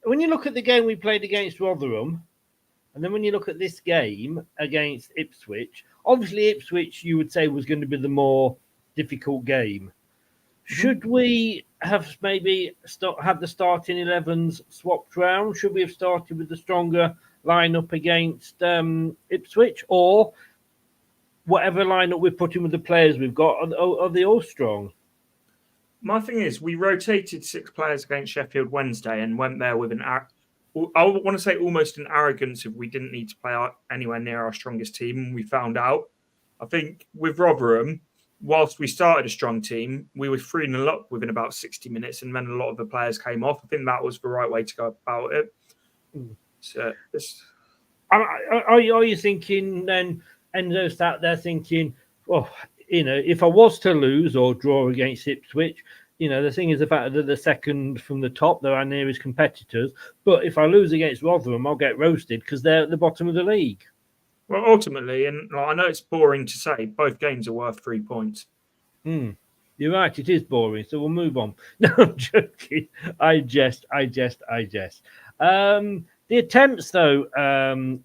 you look at the game we played against Rotherham, and then when you look at this game against Ipswich, obviously Ipswich you would say was going to be the more difficult game. Should we have maybe had the starting 11s swapped round? Should we have started with the stronger lineup against Ipswich, or whatever lineup we're putting with the players we've got? Are they all strong? My thing is, we rotated 6 players against Sheffield Wednesday and went there with I want to say almost an arrogance if we didn't need to play anywhere near our strongest team. And we found out. I think with Rotherham, whilst we started a strong team, we were 3-0 up within about 60 minutes, and then a lot of the players came off. I think that was the right way to go about it. So, are you thinking then, Enzo sat there thinking, if I was to lose or draw against Ipswich, the thing is the fact that the second from the top, they're our nearest competitors. But if I lose against Rotherham, I'll get roasted because they're at the bottom of the league. Well, ultimately, and I know it's boring to say, both games are worth 3 points. You're right, it is boring, so we'll move on. No, I'm joking. I jest. The attempts, though,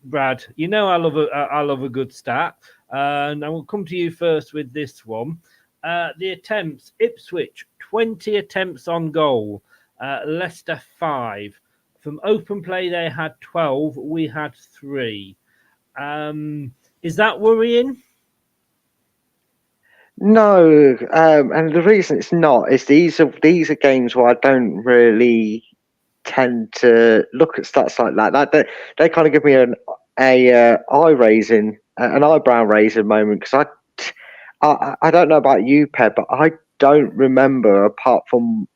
Brad, I love a good stat. And I will come to you first with this one. The attempts, Ipswich, 20 attempts on goal. Leicester, 5. From open play, they had 12. We had 3. Is that worrying? No, and the reason it's not is these are games where I don't really tend to look at stats like that. They kind of give me an eyebrow raising moment, because I don't know about you, Pep, but I don't remember apart from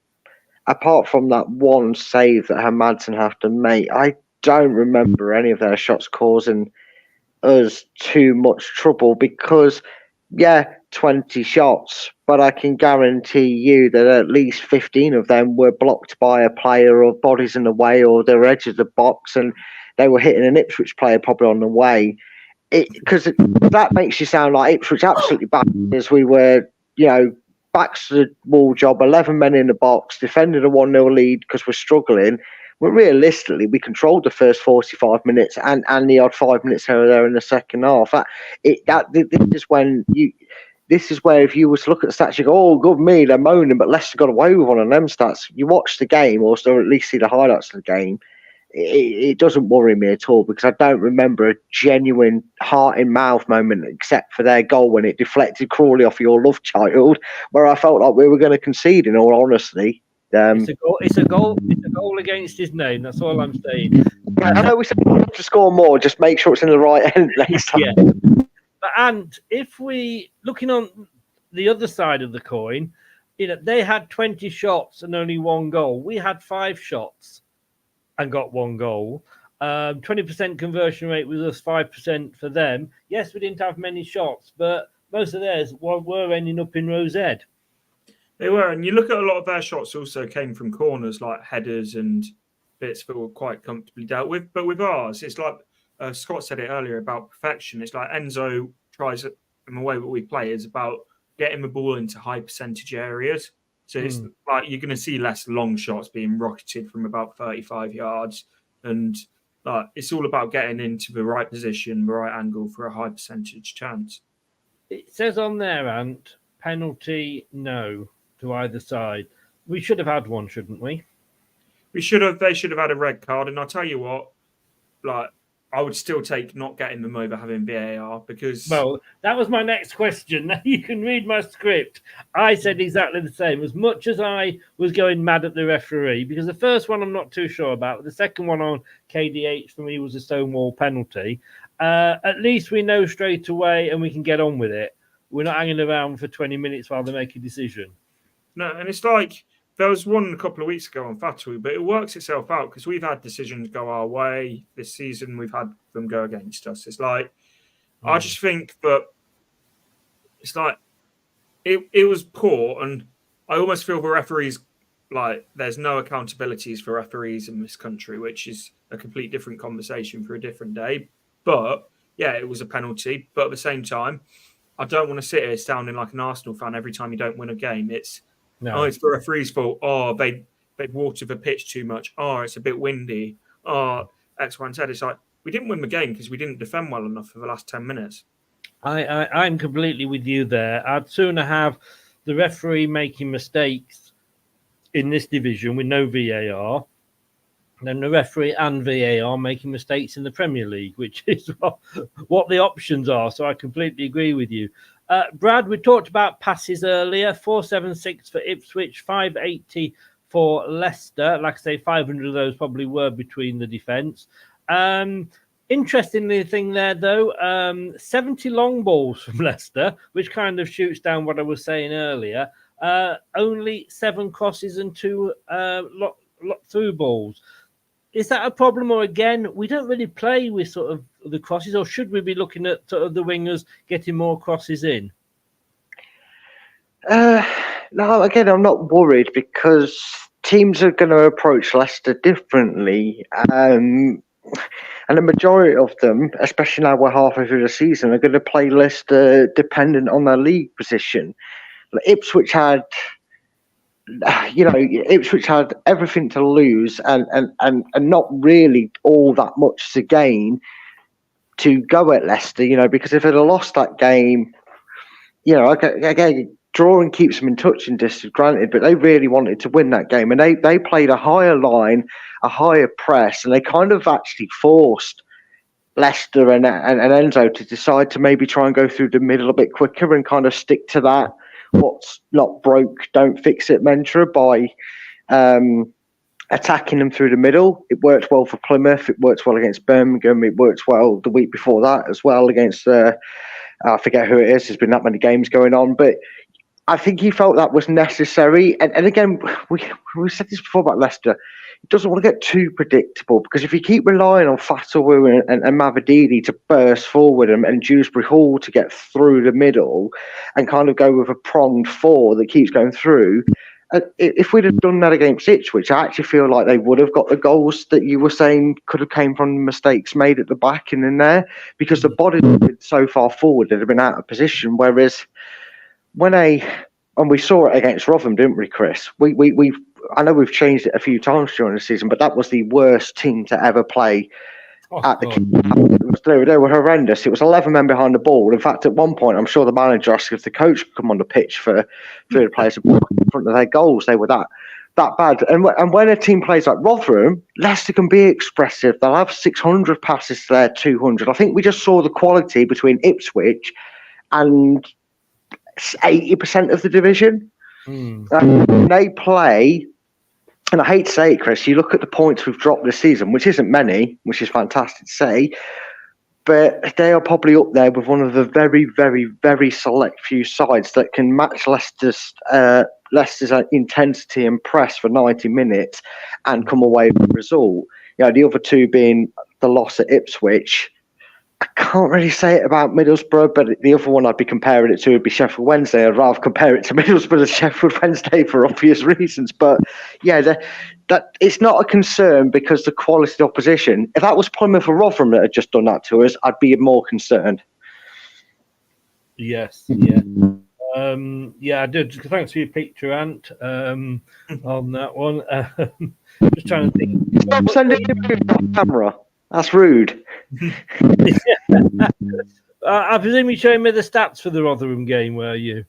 that one save that Madsen have to make. I don't remember any of their shots causing us too much trouble, because 20 shots, but I can guarantee you that at least 15 of them were blocked by a player or bodies in the way or the edge of the box, and they were hitting an Ipswich player probably on the way. Because that makes you sound like Ipswich absolutely bad, as we were, backs to the wall job, 11 men in the box, defended a 1-0 lead because we're struggling. Well, realistically, we controlled the first 45 minutes and the odd 5 minutes here or there in the second half. This is where if you were to look at the stats, you go, oh, good me, they're moaning, but Leicester got away with one of them stats. You watch the game, or at least see the highlights of the game, it doesn't worry me at all, because I don't remember a genuine heart-in-mouth moment except for their goal when it deflected Crawley off your love child, where I felt like we were going to concede, in all honesty. It's a goal against his name. That's all I'm saying. I know we said we have to score more. Just make sure it's in the right end next time. Yeah. And if we looking on the other side of the coin, they had 20 shots and only 1 goal. We had 5 shots and got 1 goal. 20% conversion rate with us, 5% for them. Yes, we didn't have many shots, but most of theirs were ending up in Rose Ed. They were, and you look at a lot of their shots also came from corners, like headers and bits that were quite comfortably dealt with. But with ours, it's like Scott said it earlier about perfection. It's like Enzo tries, in the way that we play, is about getting the ball into high percentage areas. So it's like you're going to see less long shots being rocketed from about 35 yards. And it's all about getting into the right position, the right angle for a high percentage chance. It says on there, Ant, penalty, no, to either side. We should have had one, shouldn't we? We should have. They should have had a red card. And I'll tell you what, I would still take not getting them over having VAR, because... Well, that was my next question. Now you can read my script. I said exactly the same. As much as I was going mad at the referee, because the first one I'm not too sure about. The second one on KDH for me was a stonewall penalty. At least we know straight away and we can get on with it. We're not hanging around for 20 minutes while they make a decision. No, and it's like there was one a couple of weeks ago on Fatu, but it works itself out because we've had decisions go our way this season. We've had them go against us. It's like, I just think that it's like it was poor, and I almost feel the referees, like, there's no accountabilities for referees in this country, which is a complete different conversation for a different day. But yeah, it was a penalty. But at the same time, I don't want to sit here sounding like an Arsenal fan every time you don't win a game. It's the referee's fault. Oh, they watered the pitch too much. Oh, it's a bit windy. Oh, X, Y, and Z. It's like, we didn't win the game because we didn't defend well enough for the last 10 minutes. I'm completely with you there. I'd sooner have the referee making mistakes in this division with no VAR than the referee and VAR making mistakes in the Premier League, which is what the options are. So I completely agree with you. Brad, we talked about passes earlier. 476 for Ipswich, 580 for Leicester. Like I say, 500 of those probably were between the defence. Interestingly, thing there, though, 70 long balls from Leicester, which kind of shoots down what I was saying earlier. Only 7 crosses and 2 through balls. Is that a problem? Or again, we don't really play with sort of the crosses, or should we be looking at sort of the wingers getting more crosses in? No, again, I'm not worried because teams are going to approach Leicester differently. And the majority of them, especially now we're halfway through the season, are going to play Leicester dependent on their league position. Ipswich had everything to lose and not really all that much to gain to go at Leicester, because if they'd have lost that game, again, drawing keeps them in touch and distance, granted, but they really wanted to win that game. And they played a higher line, a higher press, and they kind of actually forced Leicester and Enzo to decide to maybe try and go through the middle a bit quicker and kind of stick to that what's not broke, don't fix it mantra by attacking them through the middle. It worked well for Plymouth. It worked well against Birmingham. It worked well the week before that as well against, I forget who it is. There's been that many games going on. But I think he felt that was necessary. And again, we said this before about Leicester. doesn't want to get too predictable, because if you keep relying on Fatawu and Mavididi to burst forward and Dewsbury Hall to get through the middle and kind of go with a pronged four that keeps going through, if we'd have done that against Ipswich, I actually feel like they would have got the goals that you were saying could have came from mistakes made at the back and in there, because the bodies have been so far forward that have been out of position. Whereas and we saw it against Rotherham, didn't we, Chris? I know we've changed it a few times during the season, but that was the worst team to ever play at the camp. They were horrendous. It was 11 men behind the ball. In fact, at one point, I'm sure the manager asked if the coach could come on the pitch for the players to put in front of their goals. They were that bad. And when a team plays like Rotherham, Leicester can be expressive. They'll have 600 passes to their 200. I think we just saw the quality between Ipswich and 80% of the division. They play, and I hate to say it, Chris, you look at the points we've dropped this season, which isn't many, which is fantastic to say, but they are probably up there with one of the very, very, very select few sides that can match Leicester's intensity and press for 90 minutes and come away with a result. The other two being the loss at Ipswich. I can't really say it about Middlesbrough, but the other one I'd be comparing it to would be Sheffield Wednesday. I'd rather compare it to Middlesbrough than Sheffield Wednesday for obvious reasons. But yeah, that it's not a concern because the quality of the opposition. If that was Plymouth or Rotherham that had just done that to us, I'd be more concerned. Yes, yeah. I did. Thanks for your picture, Ant, on that one. Just trying to think. Stop sending me a camera. That's rude. I presume you're showing me the stats for the Rotherham game, were you?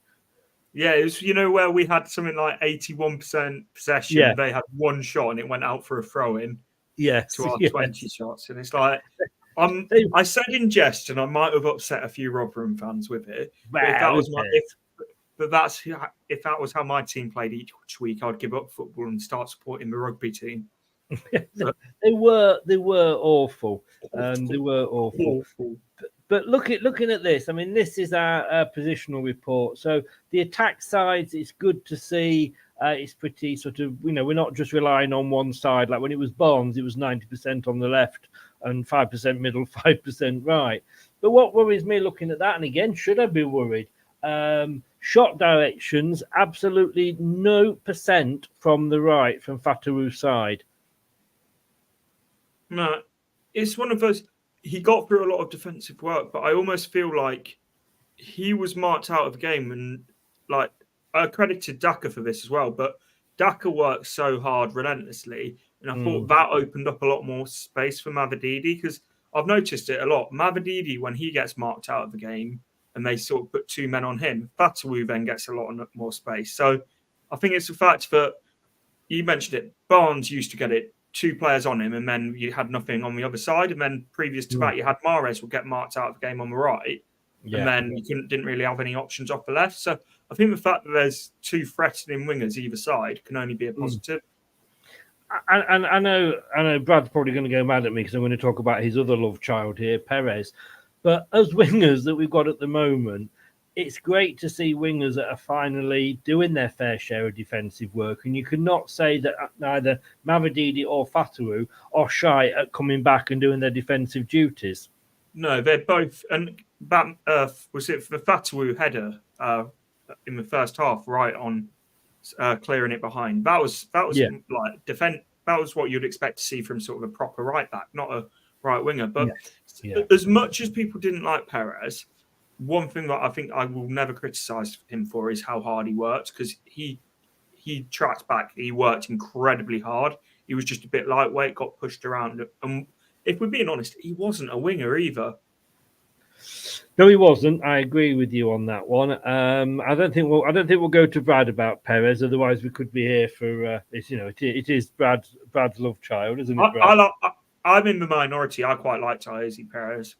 Yeah, it was, where we had something like 81% possession. Yeah. They had one shot and it went out for a throw-in. Yes. To our 20 shots. And it's like, I said in jest, and I might have upset a few Rotherham fans with it. But if that was how my team played each week, I'd give up football and start supporting the rugby team. They were awful. They were awful. But looking at this, I mean, this is our positional report. So the attack sides, it's good to see. It's pretty sort of, we're not just relying on one side. Like when it was Barnes, it was 90% on the left and 5% middle, 5% right. But what worries me looking at that, and again, should I be worried? Shot directions, absolutely no percent from the right, from Fatawu's side. No, it's one of those. He got through a lot of defensive work, but I almost feel like he was marked out of the game. And like, I credited Daka for this as well, but Daka worked so hard relentlessly. And I thought that opened up a lot more space for Mavididi, because I've noticed it a lot. Mavididi, when he gets marked out of the game and they sort of put two men on him, Fatawu then gets a lot more space. So I think it's the fact that you mentioned it. Barnes used to get it. Two players on him, and then you had nothing on the other side. And then previous to that, you had Mahrez will get marked out of the game on the right, and then you didn't really have any options off the left. So I think the fact that there's two threatening wingers either side can only be a positive. And I know Brad's probably going to go mad at me because I'm going to talk about his other love child here, Perez. But as wingers that we've got at the moment, it's great to see wingers that are finally doing their fair share of defensive work. And you cannot say that neither Mavididi or Fatawu are shy at coming back and doing their defensive duties. No, they're both. And that was it for the Fatawu header in the first half, right on clearing it behind. That was like defense. That was what you'd expect to see from sort of a proper right back, not a right winger. But as much as people didn't like Perez, one thing that I think I will never criticise him for is how hard he worked, because he tracked back. He worked incredibly hard. He was just a bit lightweight, got pushed around. And if we're being honest, he wasn't a winger either. No, he wasn't. I agree with you on that one. I don't think we'll go to Brad about Perez. Otherwise, we could be here for it is Brad's love child, isn't it, Brad? I'm in the minority. I quite liked Izzy Perez.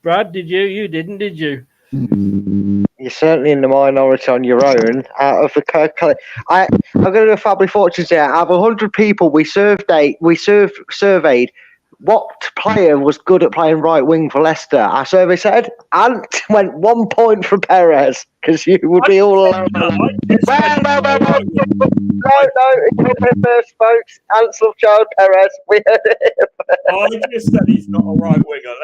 Brad, did you? You didn't, did you? You're certainly in the minority on your own. Out of the, I'm going to do a family fortunes here. Out of 100 people we surveyed, what player was good at playing right wing for Leicester? Our survey said Ant went 1 point for Perez because you would be all alone. No, it's first, folks. Ant's love child Perez. We heard it. I just said he's not a right winger.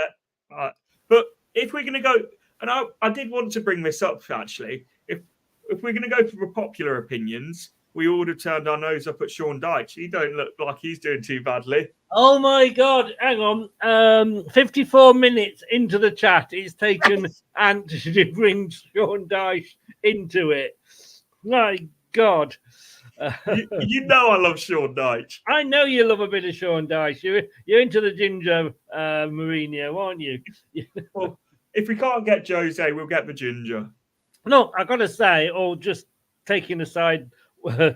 But if we're going to go, and I did want to bring this up actually, if we're going to go for popular opinions, we all have turned our nose up at Sean Dyche. He don't look like he's doing too badly. Oh my God! Hang on. 54 minutes into the chat, it's taken Ant to bring Sean Dyche into it. My God! You know I love Sean Dyche. I know you love a bit of Sean Dyche. You're into the ginger Mourinho, aren't you? Well, if we can't get Jose, we'll get the ginger. No, I got to say, or just taking a side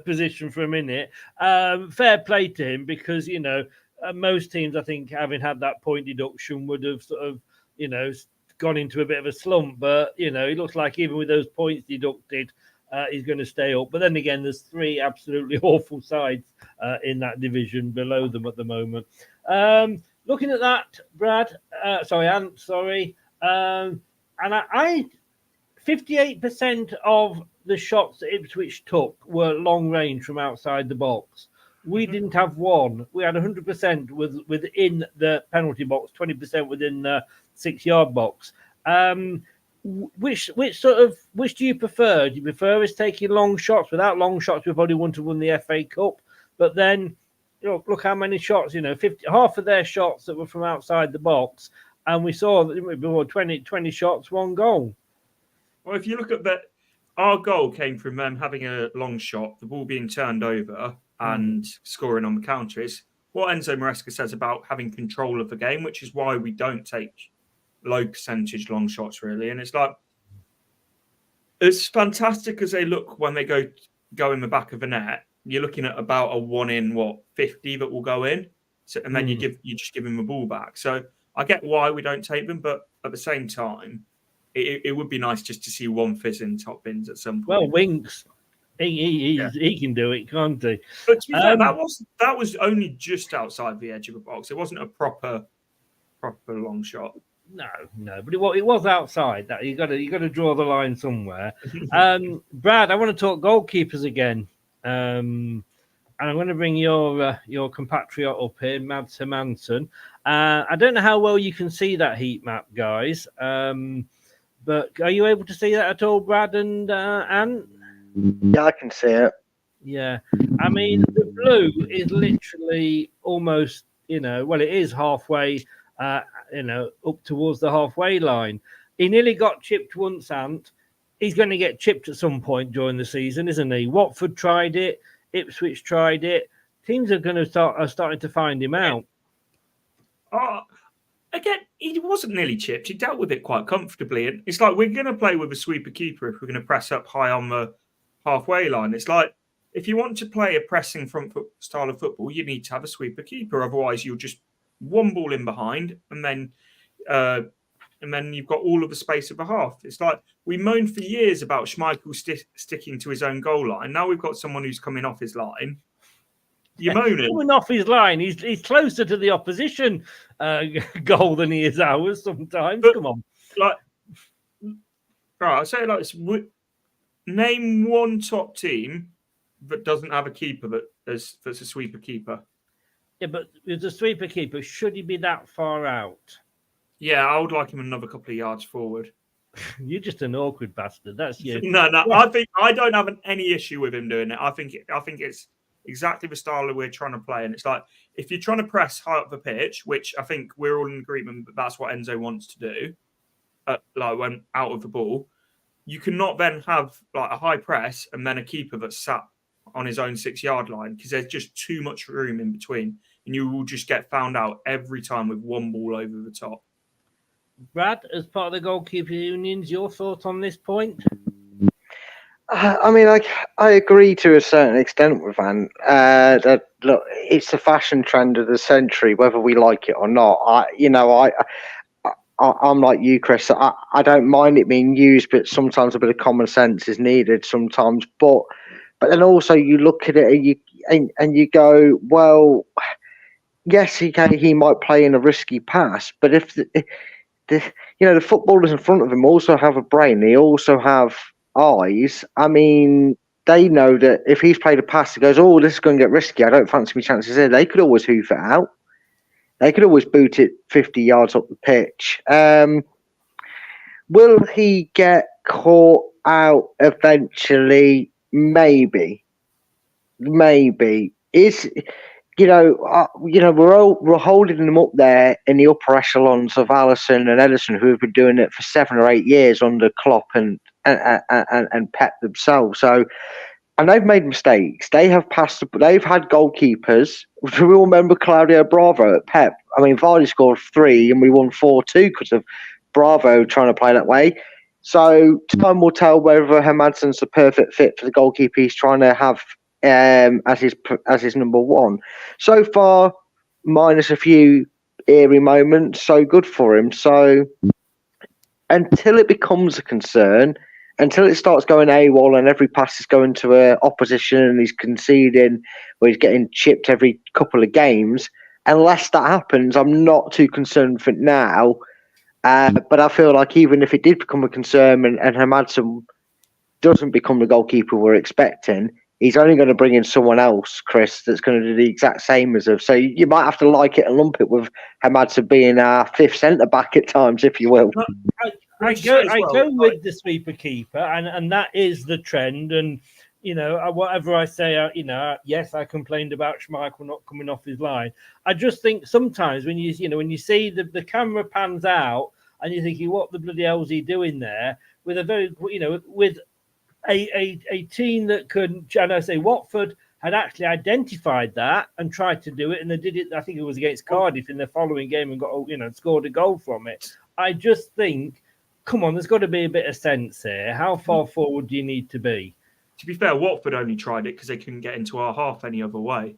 position for a minute, fair play to him because, most teams, I think, having had that point deduction would have sort of, gone into a bit of a slump. But, it looks like even with those points deducted, he's going to stay up. But then again, there's 3 absolutely awful sides in that division below them at the moment. Looking at that, Ant, and I 58% of the shots that Ipswich took were long range from outside the box. We didn't have one. We had 100% within the penalty box, 20% within the 6-yard box. Which do you prefer? Do you prefer us taking long shots? Without long shots, we probably wouldn't have won the FA Cup. But then, look how many shots. half of their shots that were from outside the box, and we saw that we were 20 shots, 1 goal. Well, if you look at that, our goal came from them having a long shot, the ball being turned over, and scoring on the counter. It's what Enzo Maresca says about having control of the game, which is why we don't take low percentage long shots, really. And it's like, it's fantastic as they look when they go in the back of the net. You're looking at about a 1 in 50 that will go in, so, and then you just give them the ball back. So I get why we don't take them, but at the same time, it would be nice just to see one fizz in top bins at some point. Well, Winks, he can do it, can't he? But to be fair, that was only just outside the edge of the box. It wasn't a proper long shot. No, but it was outside. That you got to draw the line somewhere. Brad, I want to talk goalkeepers again, and I'm going to bring your compatriot up here, Mads Hermansson. I don't know how well you can see that heat map, guys. But are you able to see that at all, Brad and Ant? Yeah, I can see it. Yeah. I mean, the blue is literally almost, it is halfway, up towards the halfway line. He nearly got chipped once, Ant. He's going to get chipped at some point during the season, isn't he? Watford tried it. Ipswich tried it. Teams are starting to find him out. Again, he wasn't nearly chipped. He dealt with it quite comfortably. And it's like we're going to play with a sweeper keeper if we're going to press up high on the halfway line. It's like if you want to play a pressing front foot style of football, you need to have a sweeper keeper. Otherwise, you'll just one ball in behind, and then you've got all of the space of the half. It's like we moaned for years about Schmeichel sticking to his own goal line. Now we've got someone who's coming off his line. You're moaning. Coming off his line, he's closer to the opposition goal than he is ours sometimes. But, come on. I'll say it like this. Name one top team that doesn't have a keeper that's a sweeper keeper. Yeah, but as a sweeper keeper, should he be that far out? Yeah, I would like him another couple of yards forward. You're just an awkward bastard. That's you. No. Yeah. I don't have any issue with him doing it. I think it's exactly the style that we're trying to play. And it's like, if you're trying to press high up the pitch, which I think we're all in agreement that that's what Enzo wants to do, when out of the ball, you cannot then have like a high press and then a keeper that's sat on his own 6-yard line because there's just too much room in between. And you will just get found out every time with one ball over the top. Brad, as part of the goalkeeper unions, your thoughts on this point? I mean, I agree to a certain extent with Van. That look, it's the fashion trend of the century, whether we like it or not. I'm like you, Chris. I don't mind it being used, but sometimes a bit of common sense is needed. Sometimes, but then also you look at it and you go, well, yes, he might play in a risky pass, but if the footballers in front of him also have a brain, they also have eyes. I mean, they know that if he's played a pass that goes, oh, this is going to get risky, I don't fancy my chances here, they could always hoof it out. They could always boot it 50 yards up the pitch. Will he get caught out eventually? Maybe. Is we're holding them up there in the upper echelons of Alisson and Edison, who have been doing it for 7 or 8 years under Klopp and Pep themselves. So, and they've made mistakes. They've had goalkeepers. We all remember Claudio Bravo at Pep. I mean, Vardy scored 3 and we won 4-2 because of Bravo trying to play that way. So time will tell whether Hermansen's the perfect fit for the goalkeeper he's trying to have as his number one. So far, minus a few eerie moments, so good for him. So until it becomes a concern, until it starts going AWOL and every pass is going to an opposition and he's conceding or he's getting chipped every couple of games, unless that happens, I'm not too concerned for now. But I feel like even if it did become a concern and Hermansen doesn't become the goalkeeper we're expecting, he's only going to bring in someone else, Chris, that's going to do the exact same as him. So you might have to like it and lump it with Hermansen being our 5th centre-back at times, if you will. I go with the sweeper keeper, and that is the trend. And, whatever I say, yes, I complained about Schmeichel not coming off his line. I just think sometimes when you see the camera pans out and you're thinking, what the bloody hell is he doing there? With a very, with a team that could, and I say Watford had actually identified that and tried to do it, and they did it. I think it was against Cardiff in the following game and got, scored a goal from it. I just think, come on, there's got to be a bit of sense here. How far forward do you need to be? To be fair, Watford only tried it because they couldn't get into our half any other way.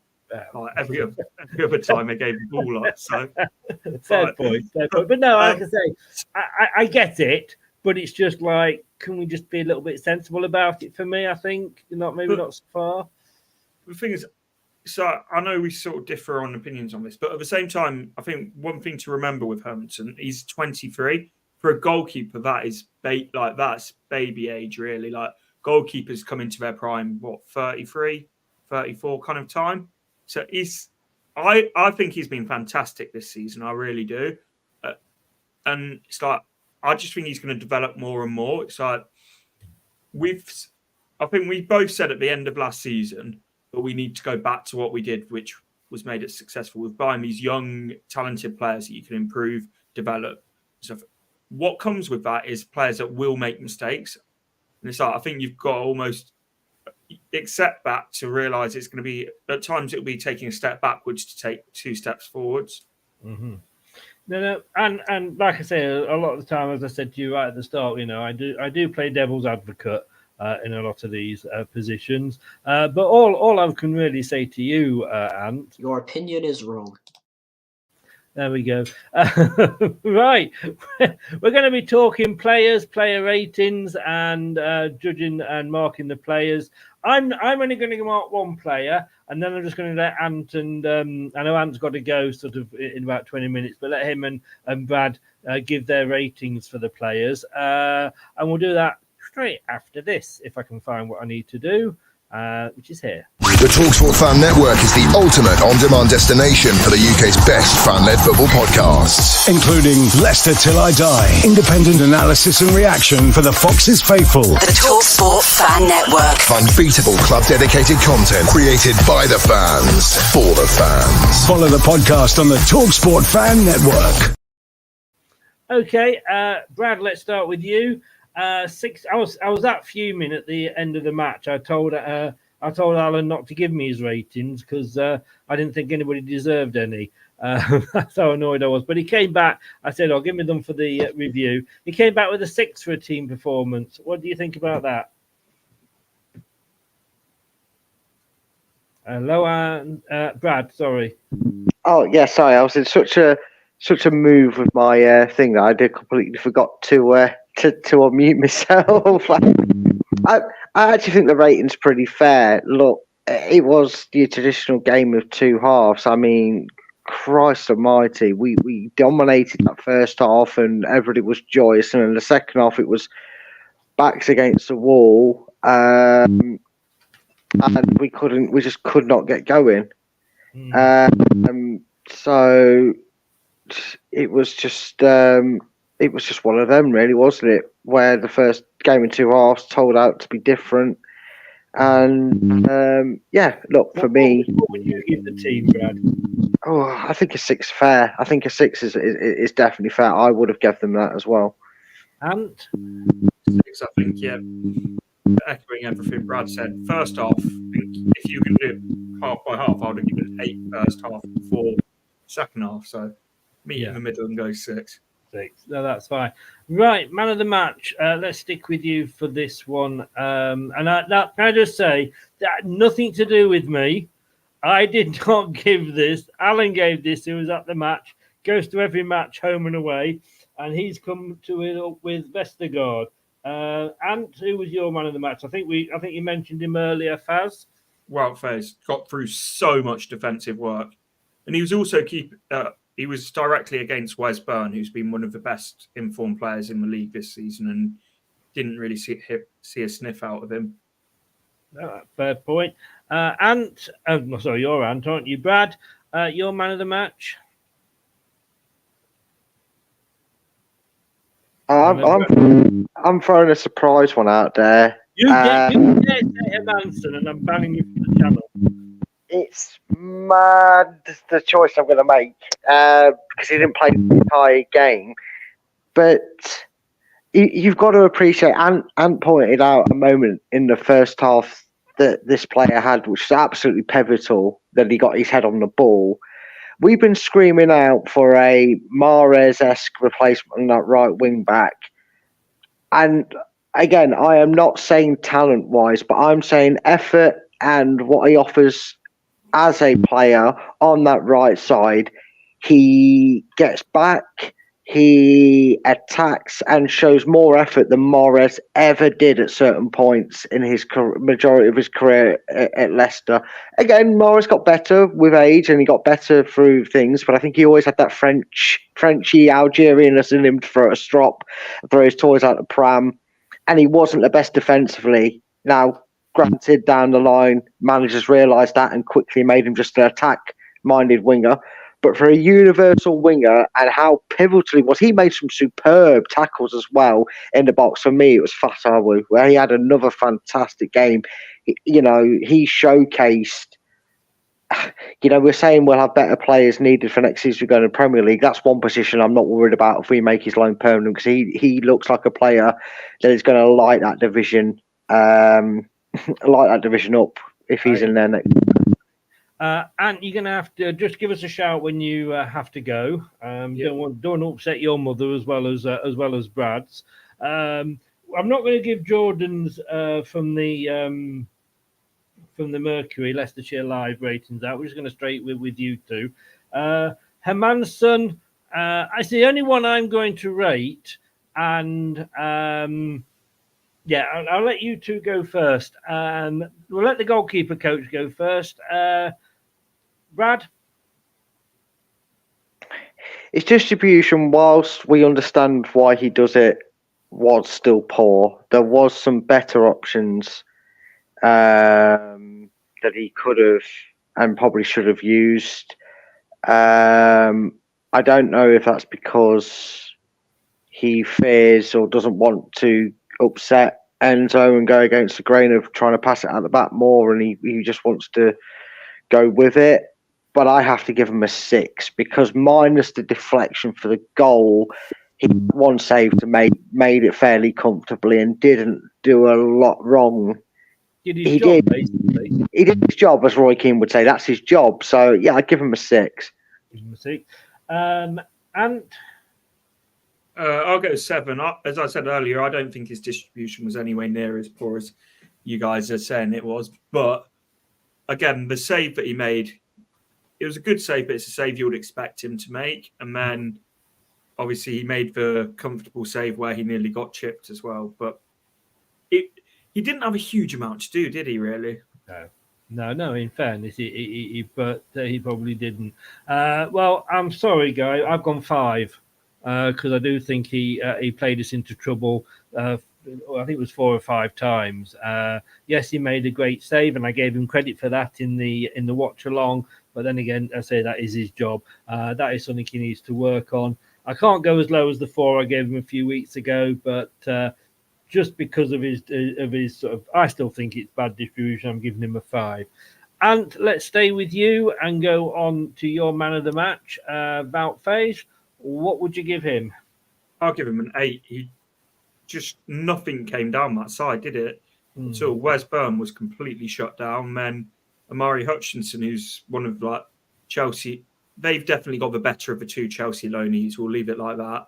Like every other time they gave the ball up. So fair point. But no, like I say, I get it, but it's just like, can we just be a little bit sensible about it? For me, I think not so far. The thing is, so I know we sort of differ on opinions on this, but at the same time, I think one thing to remember with Hermansen, he's 23. For a goalkeeper, that is that's baby age, really. Like goalkeepers come into their prime, 33, 34 kind of time. So I think he's been fantastic this season. I really do. And it's like, I just think he's going to develop more and more. It's like I think we both said at the end of last season that we need to go back to what we did, which was made it successful with buying these young, talented players that you can improve, develop. So what comes with that is players that will make mistakes. And it's like, I think you've got to almost accept that to realise it's going to be, at times it'll be taking a step backwards to take 2 steps forwards. Mm-hmm. No, and like I say, a lot of the time, as I said to you right at the start, I do play devil's advocate in a lot of these positions. But all I can really say to you, Ant, your opinion is wrong. There we go. Right, we're going to be talking players, player ratings, and judging and marking the players. I'm only going to mark one player, and then I'm just going to let Ant and I know Ant's got to go sort of in about 20 minutes, but let him and Brad give their ratings for the players, and we'll do that straight after this if I can find what I need to do. Which is here. The TalkSport Fan Network is the ultimate on-demand destination for the UK's best fan-led football podcasts, including Leicester Till I Die, independent analysis and reaction for the Foxes faithful. The TalkSport Fan Network, unbeatable club-dedicated content created by the fans for the fans. Follow the podcast on the TalkSport Fan Network. Okay, Brad, let's start with you. I was that fuming at the end of the match. I told Alan not to give me his ratings because I didn't think anybody deserved any. That's how annoyed I was. But he came back. I said, "I'll give me them for the review." He came back with a 6 for a team performance. What do you think about that? Hello, Brad. Sorry. Oh yeah, sorry. I was in such a move with my thing that I did completely forgot to unmute myself. I actually think the rating's pretty fair. Look, it was the traditional game of 2 halves. I mean, Christ almighty, we dominated that first half and everybody was joyous. And in the second half, it was backs against the wall. And we just could not get going. So it was just one of them, really, wasn't it? Where the first game in two halves told out to be different. And look, for me, what would you give the team, Brad? Oh, I think a 6 fair. I think a 6 is definitely fair. I would have given them that as well. And 6, I think, yeah. Echoing everything Brad said. First half, I think if you can do it half by half, I would have given 8 first half and 4 second half. So meet in the middle and go 6. 6. No, that's fine. Right, man of the match. Let's stick with you for this one. And can I just say that nothing to do with me. I did not give this. Alan gave this. Who was at the match. Goes to every match, home and away, and he's come to it up with Vestergaard. And who was your man of the match? I think you mentioned him earlier, Faz. Well, Faz got through so much defensive work, and he was also he was directly against Wes Byrne, who's been one of the best informed players in the league this season, and didn't really see a sniff out of him. No, fair point. Your Ant, aren't you, Brad? Your man of the match. I'm throwing a surprise one out there. You dare say Manson, and I'm banning you from the channel. It's mad the choice I'm going to make because he didn't play the entire game. But you've got to appreciate, Ant pointed out a moment in the first half that this player had, which is absolutely pivotal, that he got his head on the ball. We've been screaming out for a Mahrez-esque replacement on that right wing back. And again, I am not saying talent-wise, but I'm saying effort and what he offers as a player on that right side. He gets back, he attacks and shows more effort than Mahrez ever did at certain points in his majority of his career at Leicester. Again, Mahrez got better with age and he got better through things, but I think he always had that Frenchy Algerianness in him to throw a strop, throw his toys out the pram, and he wasn't the best defensively. Now, granted, down the line, managers realised that and quickly made him just an attack-minded winger. But for a universal winger and how pivotal he was, he made some superb tackles as well in the box. For me, it was Fatawu, where he had another fantastic game. He showcased, we're saying we'll have better players needed for next season to go in the Premier League. That's one position I'm not worried about if we make his loan permanent, because he looks like a player that is going to light that division, up if he's in there next. And you're going to have to just give us a shout when you have to go. Don't upset your mother as well as Brad's. I'm not going to give Jordan's from the Mercury Leicestershire Live ratings out. We're just going to straight with you two. Hermanson, it's the only one I'm going to rate, and I'll let you two go first. We'll let the goalkeeper coach go first. Brad? His distribution, whilst we understand why he does it, was still poor. There was some better options that he could have and probably should have used. I don't know if that's because he fears or doesn't want to upset Enzo and go against the grain of trying to pass it out the back more, and he just wants to go with it. But I have to give him a 6 because minus the deflection for the goal, he one save to made it fairly comfortably and didn't do a lot wrong. He did his job, as Roy Keane would say. That's his job. So yeah, I'd give him a 6. Give him a 6. And I'll go 7. As I said earlier, I don't think his distribution was anywhere near as poor as you guys are saying it was. But again, the save that he made, it was a good save, but it's a save you would expect him to make. And then, obviously, he made the comfortable save where he nearly got chipped as well. But he didn't have a huge amount to do, did he, really? No. In fairness, but he probably didn't. Well, I'm sorry, Guy. I've gone 5 because I do think he played us into trouble. I think it was 4 or 5 times. Yes, he made a great save, and I gave him credit for that in the watch along. But then again, I say that is his job. That is something he needs to work on. I can't go as low as the 4 I gave him a few weeks ago, but just because of his sort of, I still think it's bad distribution. I'm giving him a 5. And let's stay with you and go on to your man of the match, Wout Faes. What would you give him? I'll give him an 8. He just nothing came down that side, did it? Until Wes Byrne was completely shut down. Then Amari Hutchinson, who's one of like Chelsea, they've definitely got the better of the 2 Chelsea loanees. We'll leave it like that.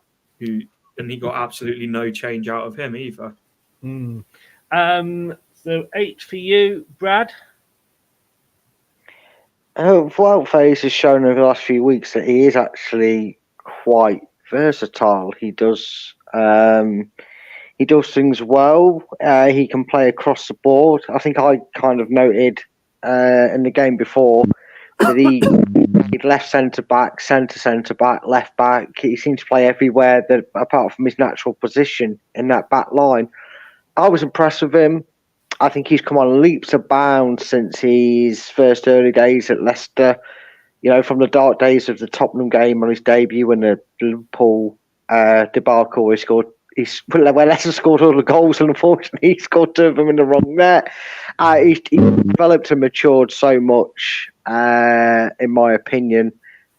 And he got absolutely no change out of him either. So 8 for you, Brad. Wout Faes has shown over the last few weeks that he is actually quite versatile. He does things well. He can play across the board. I think I kind of noted in the game before that he'd left centre back, centre back, left back. He seemed to play everywhere that apart from his natural position in that back line. I was impressed with him. I think he's come on leaps and bounds since his first early days at Leicester. You know, from the dark days of the Tottenham game on his debut and the Liverpool debacle, where Leicester scored all the goals, and unfortunately he scored 2 of them in the wrong net. He's developed and matured so much, in my opinion.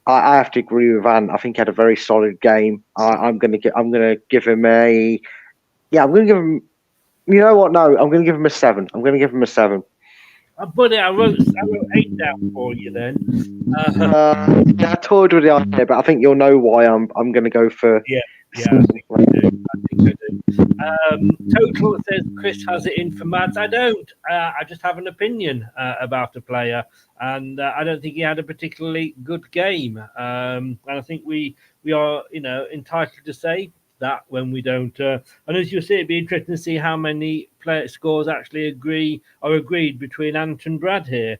I have to agree with Ant. I think he had a very solid game. I'm going to give him a. Yeah, I'm going to give him. You know what? No, I'm going to give him a 7. Buddy, I wrote 8 down for you then. I toyed with the idea, but I think you'll know why I'm going to go for. Yeah, I think I do. Total says Chris has it in for Mads. I don't. I just have an opinion about a player, and I don't think he had a particularly good game. And I think we are, entitled to say that when we don't. And as you say, it'd be interesting to see how many player scores actually are agreed between Ant and Brad here.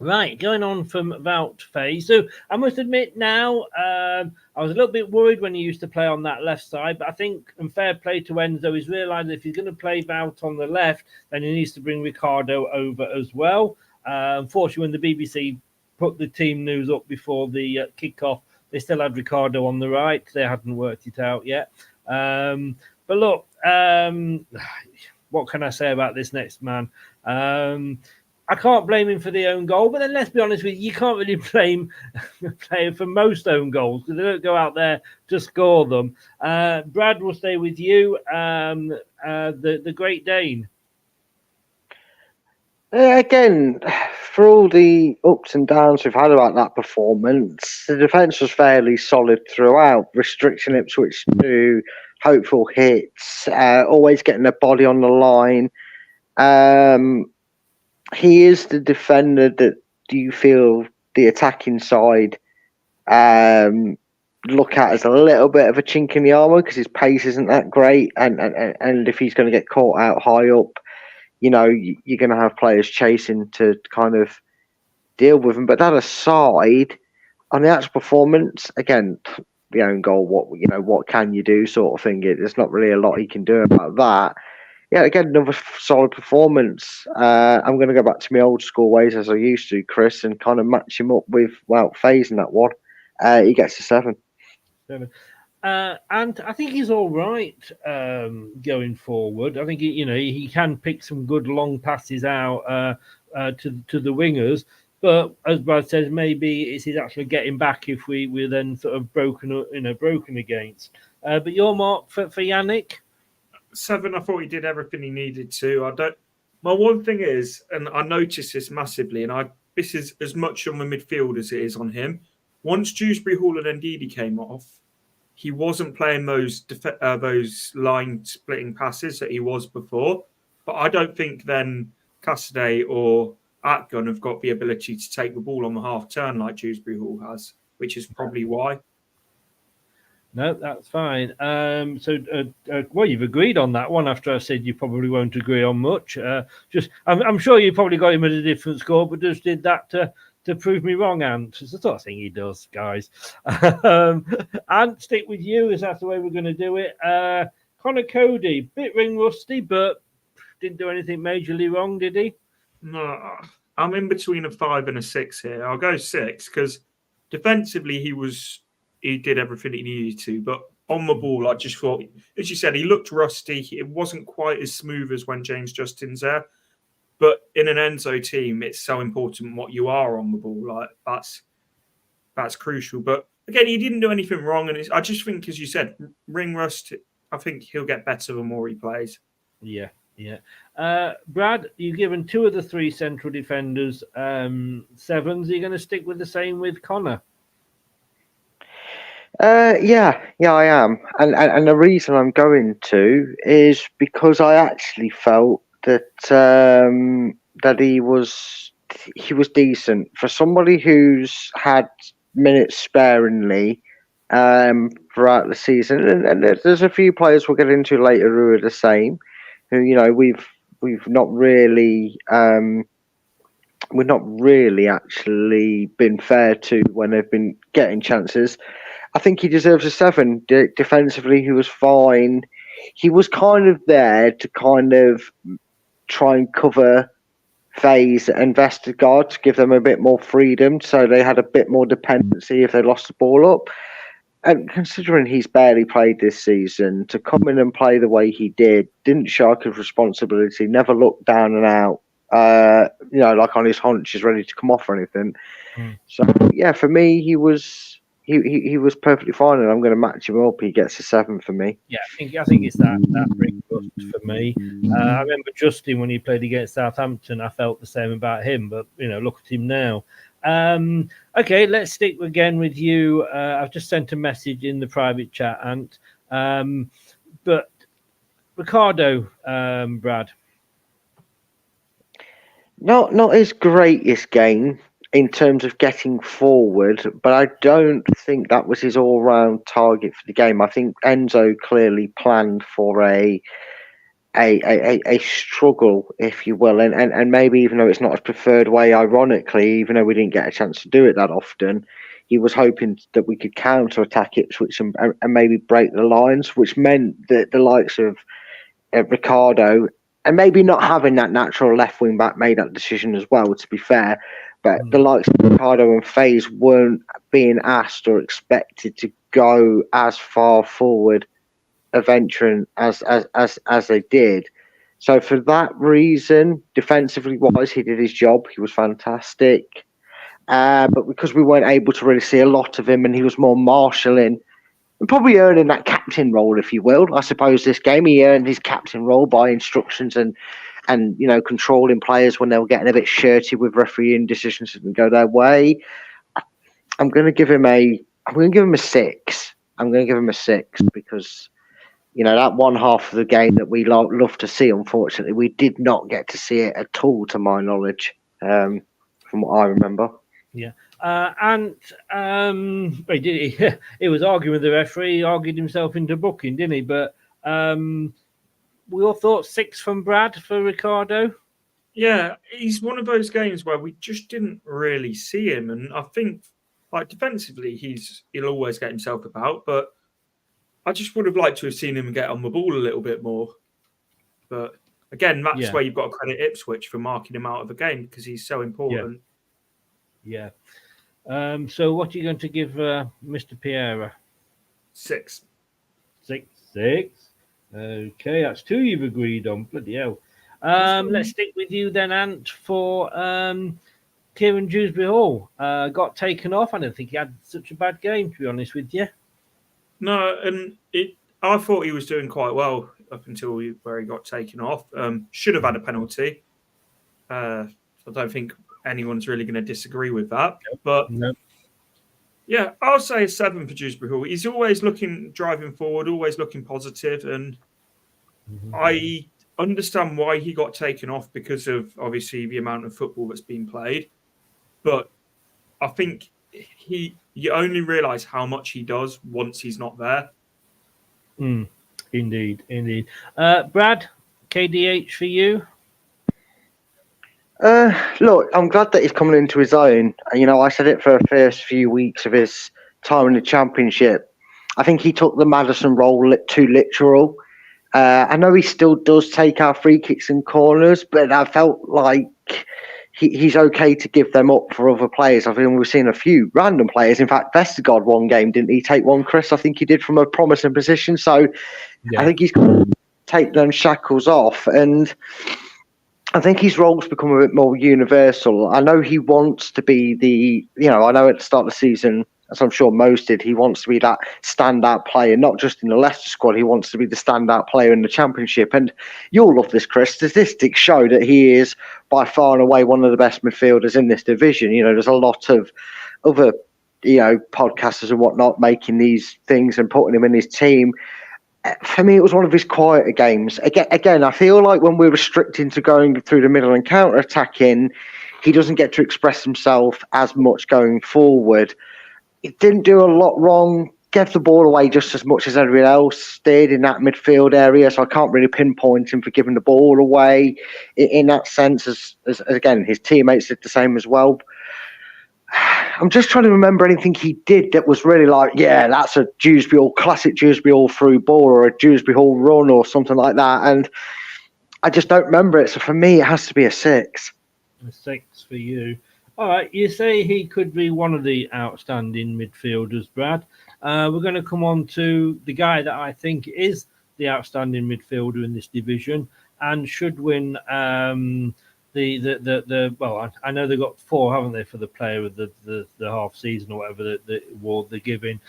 Right, going on from Wout Faes. So I must admit now, I was a little bit worried when he used to play on that left side, but I think, and fair play to Enzo, he's realised if he's going to play Wout on the left, then he needs to bring Ricardo over as well. Unfortunately, when the BBC put the team news up before the kick-off, they still had Ricardo on the right. They hadn't worked it out yet. But look, what can I say about this next man? I can't blame him for the own goal, but then let's be honest with you can't really blame a player for most own goals because they don't go out there to score them. Brad, will stay with you. The Great Dane. Again, for all the ups and downs we've had about that performance, the defence was fairly solid throughout, restricting Ipswich to hopeful hits, always getting a body on the line. He is the defender that do you feel the attacking side look at as a little bit of a chink in the armour because his pace isn't that great, and if he's going to get caught out high up, you're going to have players chasing to kind of deal with him. But that aside, on the actual performance, again, the own goal, what can you do sort of thing. There's not really a lot he can do about that. Yeah, again, another solid performance. I'm going to go back to my old school ways as I used to, Chris, and kind of match him up with Wout Faes in that one. He gets a 7. And I think he's all right going forward. I think he can pick some good long passes out to the wingers. But as Brad says, maybe it's his actually getting back if we're then sort of broken against. But your mark for Yannick? 7. I thought he did everything he needed to. My one thing is, and I noticed this massively, and this is as much on the midfield as it is on him. Once Dewsbury Hall and Ndidi came off, he wasn't playing those line splitting passes that he was before. But I don't think then Cassidy or Atgun have got the ability to take the ball on the half turn like Dewsbury Hall has, which is probably why. No, that's fine. Well, you've agreed on that one after I said you probably won't agree on much. I'm sure you probably got him at a different score, but just did that to prove me wrong, Ant. It's the sort of thing he does, guys. Ant, stick with you. Is that the way we're going to do it? Connor Cody, bit ring rusty, but didn't do anything majorly wrong, did he? No, I'm in between a 5 and a 6 here. I'll go 6 because defensively he did everything he needed to, but on the ball, I just thought, as you said, he looked rusty. It wasn't quite as smooth as when James Justin's there. But in an Enzo team, it's so important what you are on the ball. Like that's crucial. But again, he didn't do anything wrong, and I just think, as you said, ring rust. I think he'll get better the more he plays. Yeah. Brad, you've given 2 of the 3 central defenders 7s. Are you going to stick with the same with Connor? Yeah, I am, and the reason I'm going to is because I actually felt that that he was decent for somebody who's had minutes sparingly throughout the season, and there's a few players we'll get into later who are the same, who we've not really we're not really actually been fair to when they've been getting chances. I think he deserves a 7. Defensively, he was fine. He was kind of there to kind of try and cover Faye's and Vestergaard to give them a bit more freedom, so they had a bit more dependency if they lost the ball up. And considering he's barely played this season, to come in and play the way he didn't shirk his responsibility, never looked down and out, like on his haunches, ready to come off or anything. So yeah, for me, he was perfectly fine, and I'm going to match him up. He gets a 7 for me. Yeah, I think it's that ring rust for me. I remember Justin when he played against Southampton. I felt the same about him, but look at him now. Okay, let's stick again with you. I've just sent a message in the private chat, Ant. But Ricardo, Brad. Not his greatest game in terms of getting forward, but I don't think that was his all-round target for the game. I think Enzo clearly planned for a struggle, if you will, and maybe even though it's not his preferred way, ironically, even though we didn't get a chance to do it that often, he was hoping that we could counter-attack Ipswich and maybe break the lines, which meant that the likes of Ricardo, and maybe not having that natural left wing back made that decision as well, to be fair. But the likes of Ricardo and Faze weren't being asked or expected to go as far forward a venturing as they did. So for that reason, defensively wise, he did his job. He was fantastic. But because we weren't able to really see a lot of him, and he was more marshalling and probably earning that captain role, if you will. I suppose this game he earned his captain role by instructions and controlling players when they were getting a bit shirty with refereeing decisions that didn't go their way. I'm going to give him a 6. I'm going to give him a 6 because that one half of the game that we love to see, unfortunately, we did not get to see it at all, to my knowledge, from what I remember. Yeah. He was arguing with the referee. He argued himself into booking, didn't he? But we all thought 6 from Brad for Ricardo. Yeah, he's one of those games where we just didn't really see him, and I think, defensively, he'll always get himself about. But I just would have liked to have seen him get on the ball a little bit more. But again, that's where you've got to credit Ipswich for marking him out of the game because he's so important. Yeah. So what are you going to give Mr. Piera? 6. 6. Okay, that's 2 you've agreed on. Bloody hell. Let's stick with you then, Ant, for Kieran Dewsbury Hall. Got taken off. I don't think he had such a bad game, to be honest with you. No, and I thought he was doing quite well up until where he got taken off. Should have had a penalty. I don't think anyone's really going to disagree with that. But yeah, I'll say a 7 for Dewsbury Hall. He's always driving forward, always looking positive, and I understand why he got taken off because of obviously the amount of football that's been played. But I think you you only realise how much he does once he's not there. Indeed. Brad, KDH for you? Look, I'm glad that he's coming into his own. You know, I said it for the first few weeks of his time in the Championship. I think he took the Maddison role too literal. I know he still does take our free kicks and corners, but I felt like he's okay to give them up for other players. I think we've seen a few random players. In fact, Vestergaard one game, didn't he take one, Chris? I think he did from a promising position. So I think he's going to take them shackles off. And I think his role's become a bit more universal. I know he wants to be I know at the start of the season, as I'm sure most did, he wants to be that standout player, not just in the Leicester squad. He wants to be the standout player in the Championship. And you'll love this, Chris. Statistics show that he is by far and away one of the best midfielders in this division. You know, there's a lot of other, podcasters and whatnot making these things and putting him in his team. For me, it was one of his quieter games. Again, I feel like when we're restricting to going through the middle and counter-attacking, he doesn't get to express himself as much going forward. He didn't do a lot wrong, gave the ball away just as much as everyone else did in that midfield area, so I can't really pinpoint him for giving the ball away in that sense, as again, his teammates did the same as well. I'm just trying to remember anything he did that was really like, yeah, that's a Dewsbury Hall, classic Dewsbury Hall through ball or a Dewsbury Hall run or something like that, and I just don't remember it, so for me, it has to be a 6. A 6 for you. All right, you say he could be one of the outstanding midfielders, Brad. We're going to come on to the guy that I think is the outstanding midfielder in this division and should win well, I know they've got 4, haven't they, for the player of the half season or whatever the award they're giving.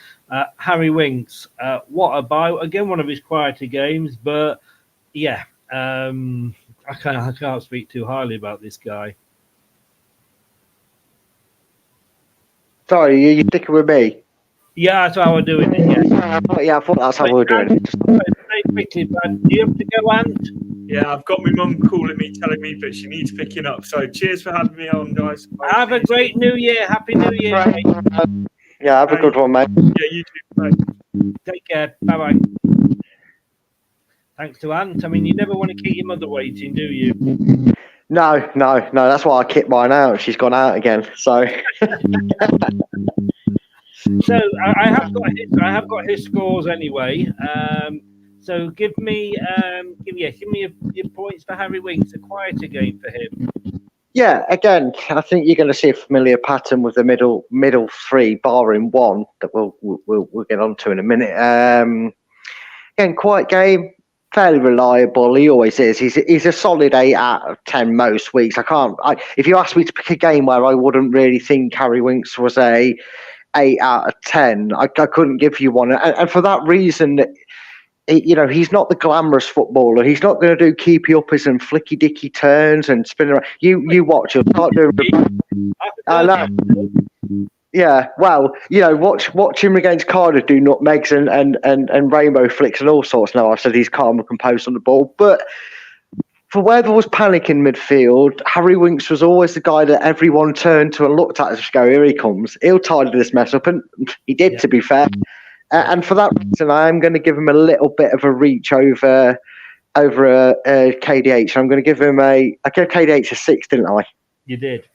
Harry Winks, what about, again, one of his quieter games, but yeah, I can't speak too highly about this guy. Sorry, you're sticking with me? Yeah, that's how we're doing it, yeah. I thought that's how we were doing it. Very quickly, Brad, do you have to go, Ant? Yeah, I've got my mum calling me, telling me that she needs picking up. So cheers for having me on, guys. Have a great New Year. Happy New Year, mate. Yeah, have a good one, mate. Yeah, you too. Bye. Take care. Bye-bye. Thanks to Ant. I mean, you never want to keep your mother waiting, do you? No. That's why I kicked mine out. She's gone out again. So, so I have got his scores anyway. So give me your points for Harry Winks. A quieter game for him. Yeah, again, I think you're going to see a familiar pattern with the middle 3, barring one that we'll get onto in a minute. Again, quiet game. Fairly reliable. He always is. He's a solid 8 out of 10 most weeks. If you ask me to pick a game where I wouldn't really think Harry Winks was a 8 out of 10, I couldn't give you one. And for that reason, he's not the glamorous footballer. He's not going to do keepy uppers and flicky dicky turns and spin around. You watch him. Start doing. I know. Yeah, well, watch him against Cardiff do nutmegs and rainbow flicks and all sorts. Now, I've said he's calm and composed on the ball, but for where there was panic in midfield, Harry Winks was always the guy that everyone turned to and looked at as go, here he comes. He'll tidy this mess up, and he did, to be fair. And for that reason, I am going to give him a little bit of a reach over KDH. I'm going to give him I gave KDH a 6, didn't I? You did.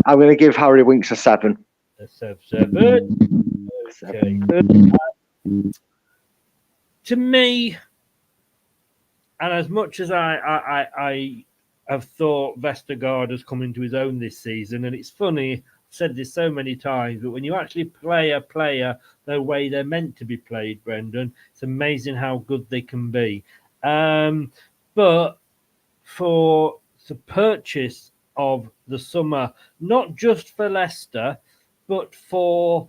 I'm going to give Harry Winks a 7. A 7. Okay. To me, and as much as I have thought Vestergaard has come into his own this season, and it's funny, I've said this so many times, but when you actually play a player the way they're meant to be played, Brendan, it's amazing how good they can be. But for the purchase of the summer, not just for Leicester, but for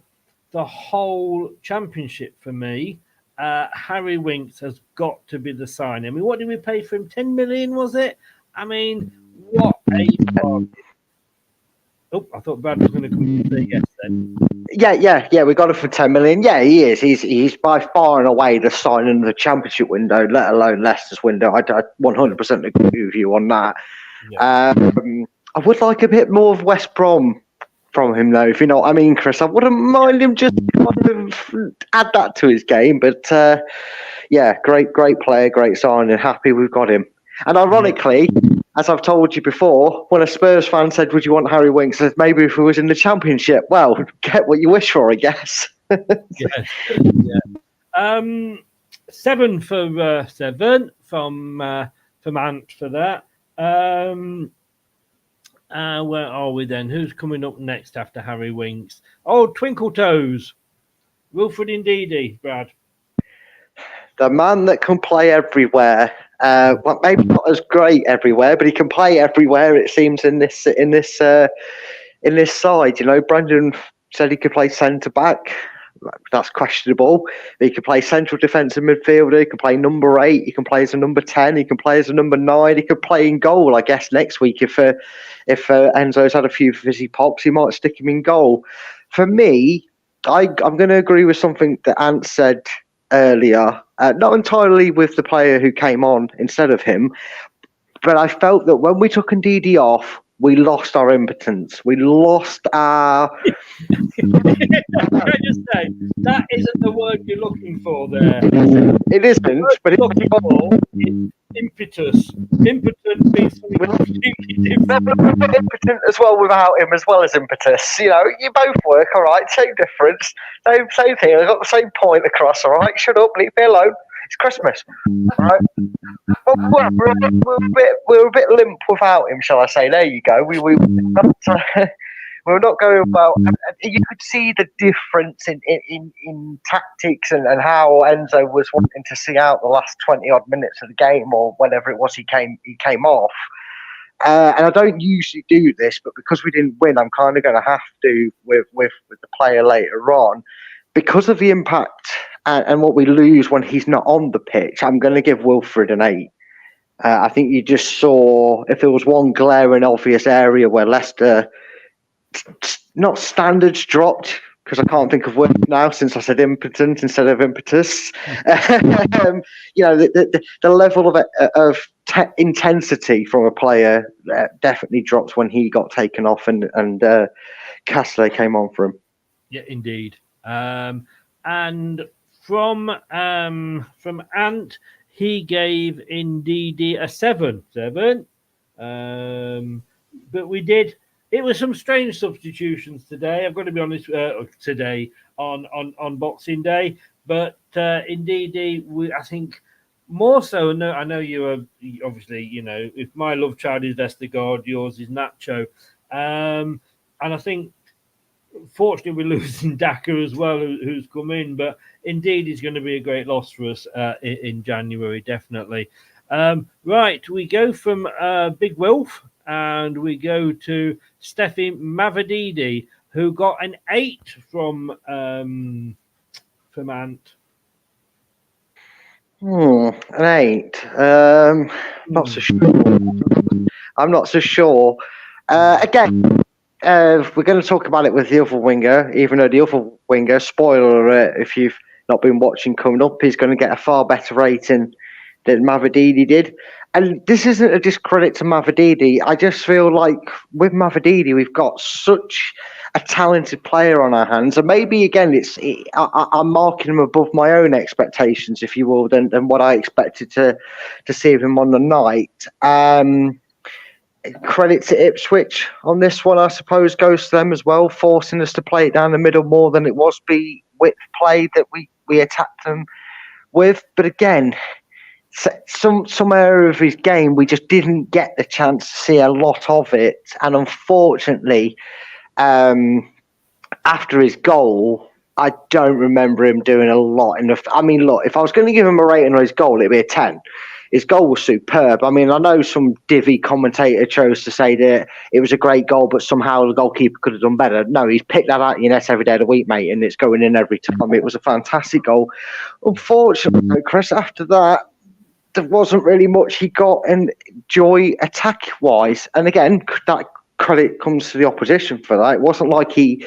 the whole Championship for me, Harry Winks has got to be the sign. I mean, what did we pay for him? 10 million, was it? I mean, what a bargain. Oh, I thought Brad was going to come and say yes then. Yeah, we got him for 10 million. Yeah, he is. He's by far and away the signing of the Championship window, let alone Leicester's window. I 100% agree with you on that. Yeah. I would like a bit more of West Brom from him, though, if you know what I mean, Chris. I wouldn't mind him just kind of add that to his game. But yeah, great player, great signing. Happy we've got him. And ironically, as I've told you before, when a Spurs fan said, "Would you want Harry Winks?" I said, maybe if he was in the Championship. Well, get what you wish for, I guess. Yes. Yeah. 7 for 7 from Ant for that. Where are we then? Who's coming up next after Harry Winks? Oh, Twinkle Toes. Wilfred Ndidi, Brad. The man that can play everywhere. Well, maybe not as great everywhere, but he can play everywhere. It seems in this side. You know, Brendan said he could play centre back. That's questionable. He can play central defensive midfielder. He can play number 8. He can play as a number 10. He can play as a number 9. He could play in goal. I guess next week, if Enzo's had a few fizzy pops, he might stick him in goal. For me, I'm going to agree with something that Ant said earlier. Not entirely with the player who came on instead of him, but I felt that when we took Ndidi off, we lost our impotence. We lost our... Can I just say, that isn't the word you're looking for there. It isn't, but it's looking for impetus. Impotent means something completely different. Impotent as well without him, as well as impetus. You know, you both work, all right, same difference. Same thing. I've got the same point across, all right? Shut up, leave me alone. It's Christmas, all right? We're a bit limp without him, shall I say? There you go. We're not going well. You could see the difference in tactics and how Enzo was wanting to see out the last 20 odd minutes of the game, or whenever it was he came off. And I don't usually do this, but because we didn't win, I'm kind of going to have to with the player later on. Because of the impact and what we lose when he's not on the pitch, I'm going to give Wilfred an 8. I think you just saw, if there was one glaring obvious area where Leicester, not standards dropped, because I can't think of words now since I said impotent instead of impetus. You know, the level of intensity from a player definitely dropped when he got taken off and Castellet came on for him. Yeah, indeed. And from Ant, he gave Ndidi a 7. But we did. It was some strange substitutions today. I've got to be honest. Today on Boxing Day, but Ndidi, I think more so. No, I know you are obviously. You know, if my love child is Vestergaard, yours is Nacho, and I think. Fortunately, we're losing Daka as well, who's come in, but indeed he's going to be a great loss for us in January, definitely. Right, we go from Big Wilf and we go to Steffi Mavididi, who got an 8 from Ant. An 8. Not so sure. I'm not so sure. Again. We're going to talk about it with the other winger, even though the other winger, spoiler alert, if you've not been watching coming up, he's going to get a far better rating than Mavididi did. And this isn't a discredit to Mavididi. I just feel like with Mavididi, we've got such a talented player on our hands. And maybe, again, I'm marking him above my own expectations, if you will, than what I expected to see of him on the night. Credit to Ipswich on this one, I suppose, goes to them as well, forcing us to play it down the middle more than it was be width play that we attacked them with. But again, some area of his game, we just didn't get the chance to see a lot of it. And unfortunately, after his goal, I don't remember him doing a lot. I mean, look, if I was going to give him a rating on his goal, it'd be a 10. His goal was superb. I mean, I know some divvy commentator chose to say that it was a great goal, but somehow the goalkeeper could have done better. No, he's picked that out of your net every day of the week, mate, and it's going in every time. It was a fantastic goal. Unfortunately, Chris, after that, there wasn't really much he got in joy attack-wise. And again, that credit comes to the opposition for that. It wasn't like he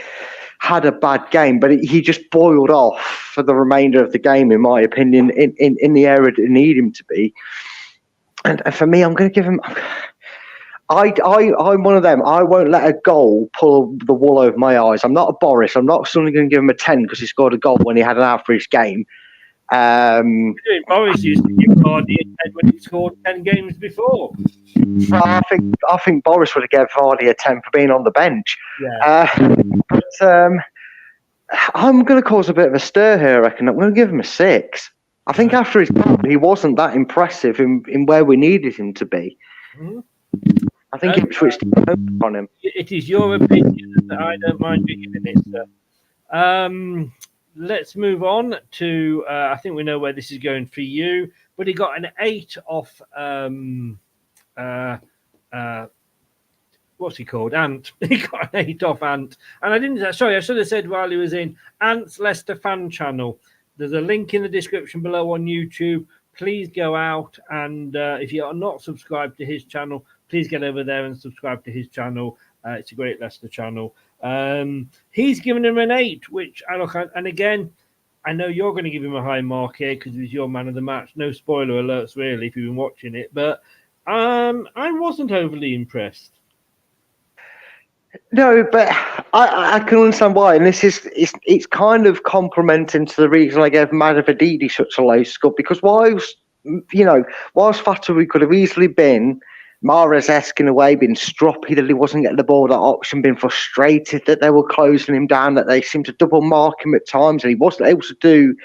had a bad game, but he just boiled off for the remainder of the game, in my opinion, in the area that needed him to be. And for me, I'm going to give him... I'm one of them. I won't let a goal pull the wool over my eyes. I'm not a Boris. I'm not suddenly going to give him a 10 because he scored a goal when he had an average game. Boris used to give Vardy a 10 when he scored 10 games before. I think Boris would have given Vardy a 10 for being on the bench. Yeah. But I'm going to cause a bit of a stir here, I reckon. I'm going to give him a 6. I think after his goal, he wasn't that impressive in where we needed him to be. Mm-hmm. I think Ipswich on him. It is your opinion that I don't mind you giving it, sir. Let's move on to, I think we know where this is going for you, but he got an 8 off, what's he called? Ant. He got an 8 off Ant. And I should have said while he was in Ant's Leicester fan channel. There's a link in the description below on YouTube. Please go out and if you are not subscribed to his channel, please get over there and subscribe to his channel. It's a great Leicester channel. He's given him an 8, which I look at, and again, I know you're going to give him a high mark here because he was your man of the match. No spoiler alerts, really, if you've been watching it, but I wasn't overly impressed. No, but I can understand why, and it's kind of complementing to the reason I gave Madavadidi such a low score, because whilst Fatawu could have easily been Mahrez-esque in a way, been stroppy that he wasn't getting the ball that option, been frustrated that they were closing him down, that they seemed to double mark him at times, and he wasn't able to do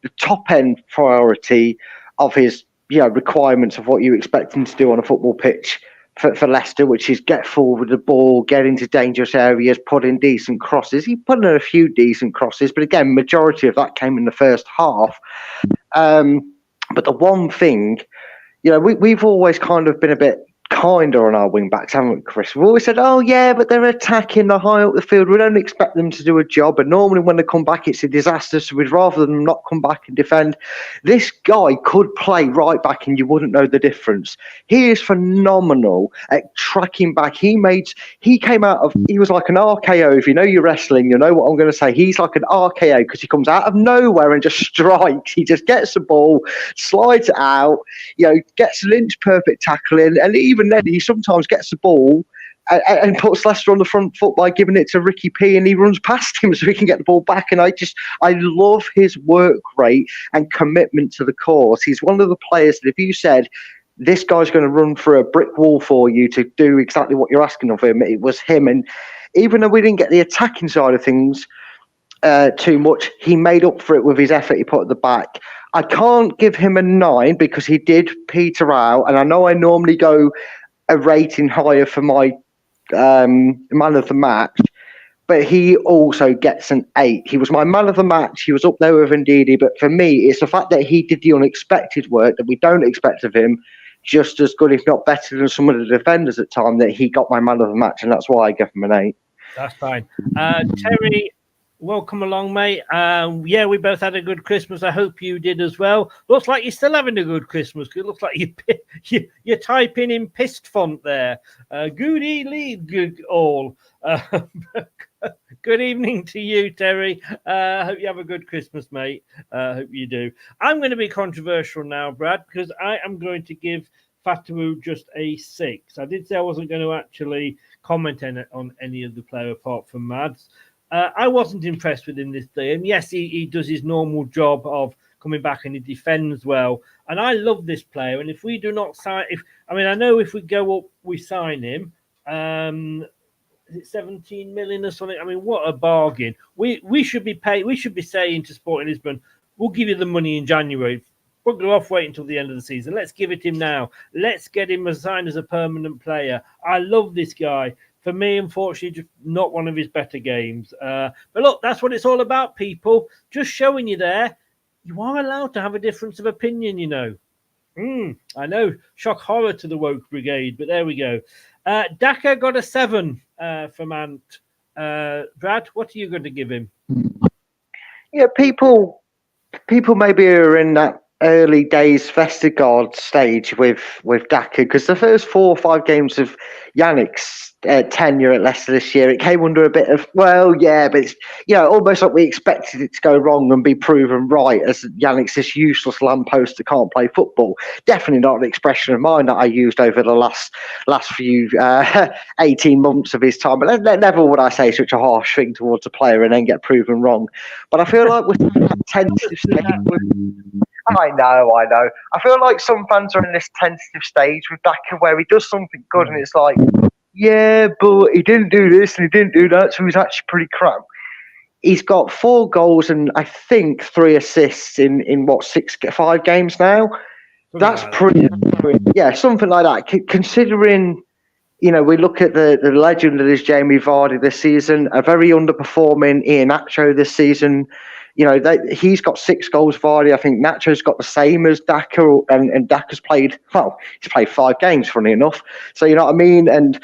the top end priority of his requirements of what you expect him to do on a football pitch for Leicester, which is get forward with the ball, get into dangerous areas, put in decent crosses. He put in a few decent crosses, but again, majority of that came in the first half. But the one thing, we've always kind of been a bit kinder on our wing backs, haven't we, Chris? We've always said, oh yeah, but they're attacking, they're high up the field, we don't expect them to do a job, and normally when they come back it's a disaster, so we'd rather them not come back and defend. This guy could play right back and you wouldn't know the difference. He is phenomenal at tracking back. He was like an RKO. If you know your wrestling, you'll know what I'm going to say. He's like an RKO because he comes out of nowhere and just strikes. He just gets the ball, slides it out, gets an inch perfect tackle in, and even then he sometimes gets the ball and puts Leicester on the front foot by giving it to Ricky P, and he runs past him so he can get the ball back. And I love his work rate and commitment to the cause. He's one of the players that if you said this guy's going to run through a brick wall for you to do exactly what you're asking of him, it was him. And even though we didn't get the attacking side of things too much, he made up for it with his effort he put at the back. I can't give him a 9 because he did peter out, and I know I normally go a rating higher for my man of the match, but he also gets an 8. He was my man of the match. He was up there with Ndidi, but for me, it's the fact that he did the unexpected work that we don't expect of him, just as good, if not better, than some of the defenders at time, that he got my man of the match, and that's why I give him an 8. That's fine. Terry, welcome along, mate. Yeah, we both had a good Christmas. I hope you did as well. Looks like you're still having a good Christmas. It looks like you're typing in pissed font there. Goody lead, good all. Good evening to you, Terry. Hope you have a good Christmas, mate. Hope you do. I'm going to be controversial now, Brad, because I am going to give Fatawu just a 6. I did say I wasn't going to actually comment on any of the player apart from Mads. I wasn't impressed with him this day. And yes, he does his normal job of coming back and he defends well. And I love this player. And if we do not sign, I know if we go up, we sign him. Is it 17 million or something? I mean, what a bargain. We should be paid. We should be saying to Sporting Lisbon, we'll give you the money in January. Bugger off, wait until the end of the season. Let's give it him now. Let's get him assigned as a permanent player. I love this guy. For me, unfortunately, just not one of his better games. But look, that's what it's all about, people. Just showing you there, you are allowed to have a difference of opinion, I know, shock horror to the woke brigade, but there we go. Daka got a 7 from Ant. Brad, what are you going to give him? Yeah, people maybe are in that early days Vestergaard stage with Daka, because the first 4 or 5 games of Yannick's tenure at Leicester this year, it came under a bit of, well, yeah, but it's, almost like we expected it to go wrong and be proven right, as Yannick's this useless lamppost that can't play football. Definitely not an expression of mine that I used over the last few 18 months of his time. But never would I say such a harsh thing towards a player and then get proven wrong. But I feel like with that tentative stage, I know. I feel like some fans are in this tentative stage with Daka where he does something good and it's like, yeah, but he didn't do this and he didn't do that, so he's actually pretty crap. He's got 4 goals and I think 3 assists in 5 games now. That's pretty, yeah, something like that. Considering, we look at the legend that is Jamie Vardy this season, a very underperforming Ian Nacho this season. He's got 6 goals, Vardy. I think Nacho's got the same as Daka, and Daka's played 5 games, funny enough. So, you know what I mean? And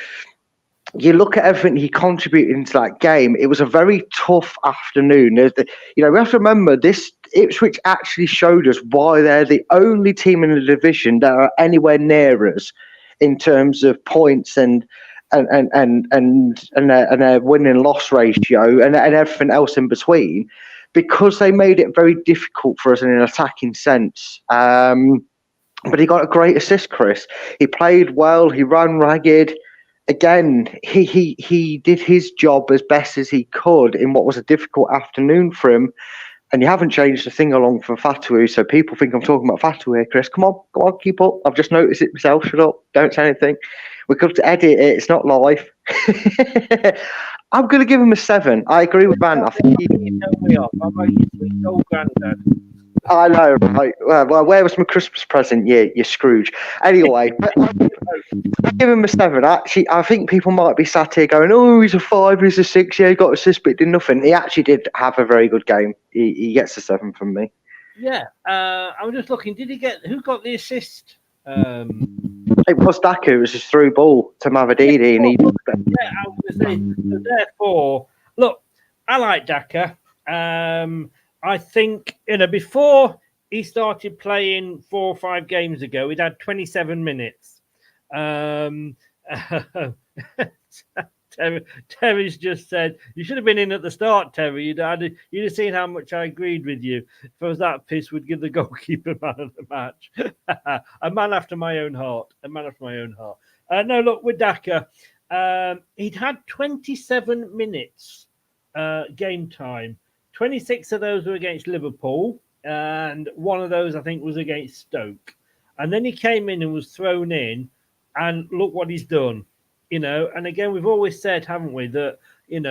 you look at everything he contributed into that game, it was a very tough afternoon. We have to remember this. Ipswich actually showed us why they're the only team in the division that are anywhere near us in terms of points and their win-loss ratio and everything else in between, because they made it very difficult for us in an attacking sense. But he got a great assist, Chris. He played well. He ran ragged. Again, he did his job as best as he could in what was a difficult afternoon for him. And you haven't changed a thing along for Fatu, so people think I'm talking about Fatu here, Chris. Come on, go on, keep up. I've just noticed it myself. Shut up. Don't say anything. We could edit it. It's not live. I'm going to give him a 7. I agree with Van. I think I know, right? Well, where was my Christmas present? Yeah, you're Scrooge. Anyway, I give him a 7. Actually, I think people might be sat here going, "Oh, he's a 5, he's a 6. Yeah, he got assist, but did nothing." He actually did have a very good game. He gets a 7 from me. Yeah, I'm just looking. Who got the assist? It was Daka. It was his through ball to Mavadidi, and he. Yeah, I was going to say. So therefore, look, I like Daka. I think, before he started playing 4 or 5 games ago, he'd had 27 minutes. Terry's just said, you should have been in at the start, Terry. You'd have seen how much I agreed with you. If I was that pissed, would give the goalkeeper man of the match. A man after my own heart. No, look, with Daka, he'd had 27 minutes game time. 26 of those were against Liverpool, and one of those, I think, was against Stoke. And then he came in and was thrown in, and look what he's done, And again, we've always said, haven't we, that, and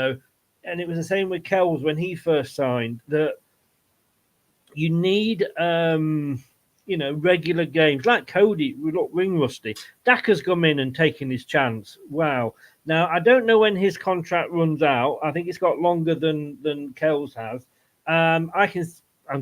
it was the same with Kells when he first signed, that you need, regular games. Like Cody, we look ring rusty. Daka's come in and taken his chance. Wow. Now, I don't know when his contract runs out. I think it's got longer than Kells has. I'm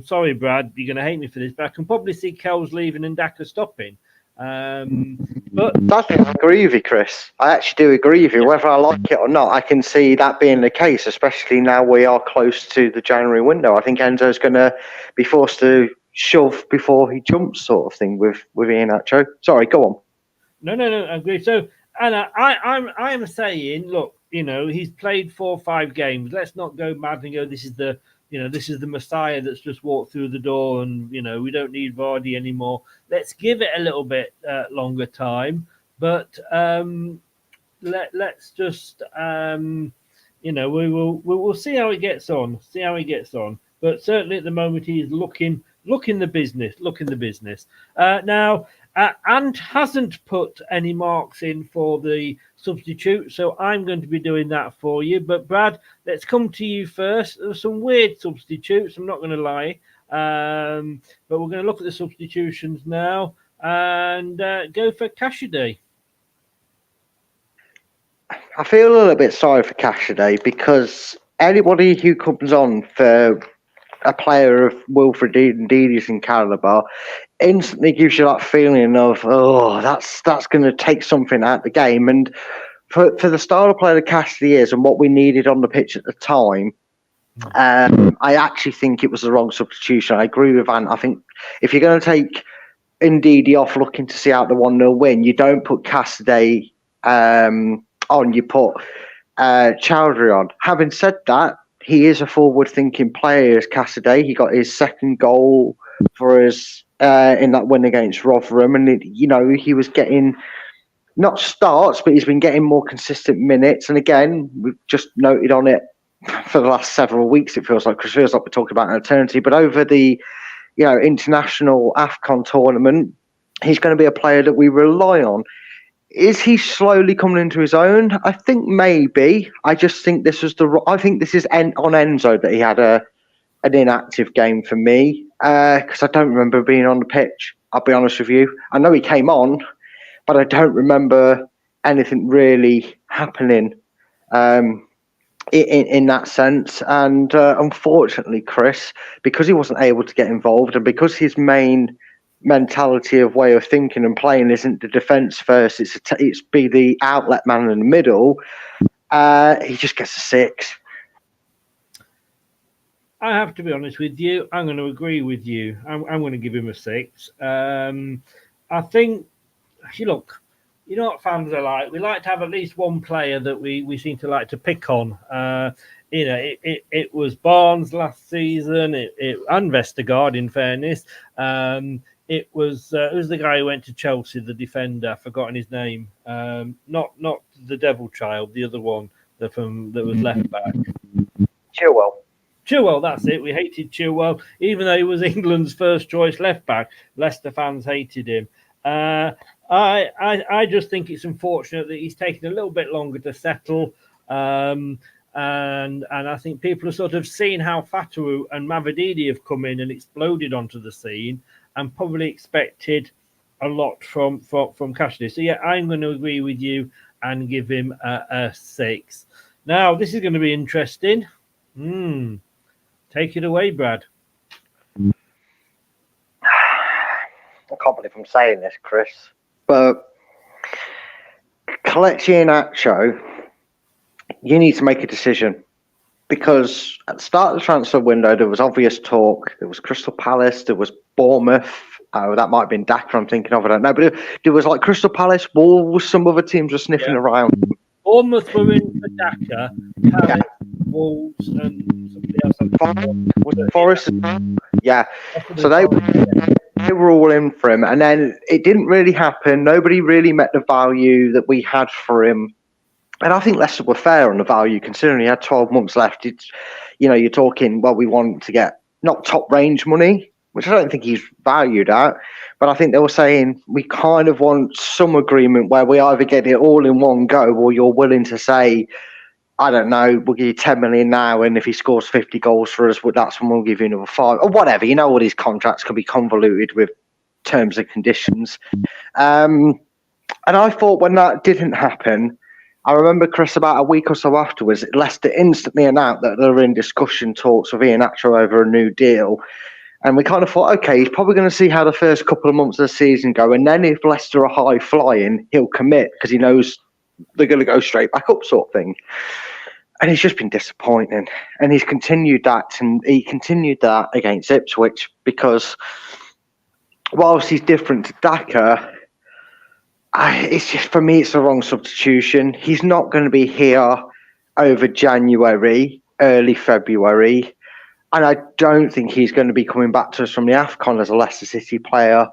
sorry, Brad, you're going to hate me for this, but I can probably see Kells leaving and Daka stopping. But I agree with you, Chris. I actually do agree with you. Whether I like it or not, I can see that being the case, especially now we are close to the January window. I think Enzo's going to be forced to shove before he jumps, sort of thing, with Ian Nacho. Sorry, go on. No, I agree. So, Anna, I am saying, look, he's played 4 or 5 games. Let's not go mad and go, this is the Messiah that's just walked through the door, and we don't need Vardy anymore. Let's give it a little bit longer time, but let's just we will see how he gets on. But certainly at the moment he's looking the business. Now. And hasn't put any marks in for the substitute, so I'm going to be doing that for you. But Brad, let's come to you first. There's some weird substitutes, I'm not going to lie, but we're going to look at the substitutions now and go for Cashiday. I feel a little bit sorry for Cashiday, because anybody who comes on for a player of Wilfred Ndidi's and calibre instantly gives you that feeling of, that's going to take something out of the game. And for the style of player that Cassidy is and what we needed on the pitch at the time, I actually think it was the wrong substitution. I agree with Ant. I think if you're going to take Ndidi off looking to see out the 1-0 win, you don't put Cassidy on, you put Chowdhury on. Having said that, he is a forward-thinking player as Cassidy. He got his second goal for us in that win against Rotherham, and he was getting not starts, but he's been getting more consistent minutes. And again, we've just noted on it for the last several weeks. It feels like we're talking about an eternity, but over the international AFCON tournament, he's going to be a player that we rely on. Is he slowly coming into his own? I think maybe. I just think this is on Enzo that he had an inactive game for me, because I don't remember being on the pitch. I'll be honest with you. I know he came on, but I don't remember anything really happening in that sense. And unfortunately, Chris, because he wasn't able to get involved, and because his main mentality of way of thinking and playing isn't the defence first, it's be the outlet man in the middle, he just gets a 6. I have to be honest with you. I'm going to agree with you. I'm going to give him a 6. I think, look, you know what fans are like. We like to have at least one player that we seem to like to pick on. It was Barnes last season, and Vestergaard, in fairness. It was the guy who went to Chelsea, the defender. I've forgotten his name. Not the Devil Child, the other one that was left back. Chilwell, that's it. We hated Chilwell, even though he was England's first choice left back. Leicester fans hated him. I just think it's unfortunate that he's taken a little bit longer to settle. And I think people have sort of seen how Fatawu and Mavididi have come in and exploded onto the scene, and probably expected a lot from Cassidy. So yeah, I'm going to agree with you and give him a 6. Now this is going to be interesting. Take it away, Brad. I can't believe I'm saying this, Chris, but Kelechi Iheanacho, you need to make a decision, because at the start of the transfer window, there was obvious talk. There was Crystal Palace, there was Bournemouth. That might have been Dhaka I'm thinking of, I don't know. But there was like Crystal Palace, Wolves, some other teams were sniffing around. Bournemouth were in for Dhaka, Palace, Wolves, and somebody else. Was it Forest? Yeah. So they were all in for him. And then it didn't really happen. Nobody really met the value that we had for him. And I think Leicester were fair on the value, considering he had 12 months left. You're talking, well, we want to get not top range money, which I don't think he's valued at, but I think they were saying we kind of want some agreement where we either get it all in one go, or you're willing to say, I don't know, we'll give you 10 million now, and if he scores 50 goals for us, that's when we'll give you another 5, or whatever. You know, all these contracts could be convoluted with terms and conditions. And I thought when that didn't happen, I remember, Chris, about a week or so afterwards, Leicester instantly announced that they were in discussion talks with Iheanacho over a new deal. And we kind of thought, okay, he's probably going to see how the first couple of months of the season go. And then if Leicester are high flying, he'll commit because he knows they're going to go straight back up, sort of thing. And he's just been disappointing. And he's continued that. And he continued that against Ipswich, because whilst he's different to Dhaka, it's just, for me, it's the wrong substitution. He's not going to be here over January, early February. And I don't think he's going to be coming back to us from the AFCON as a Leicester City player.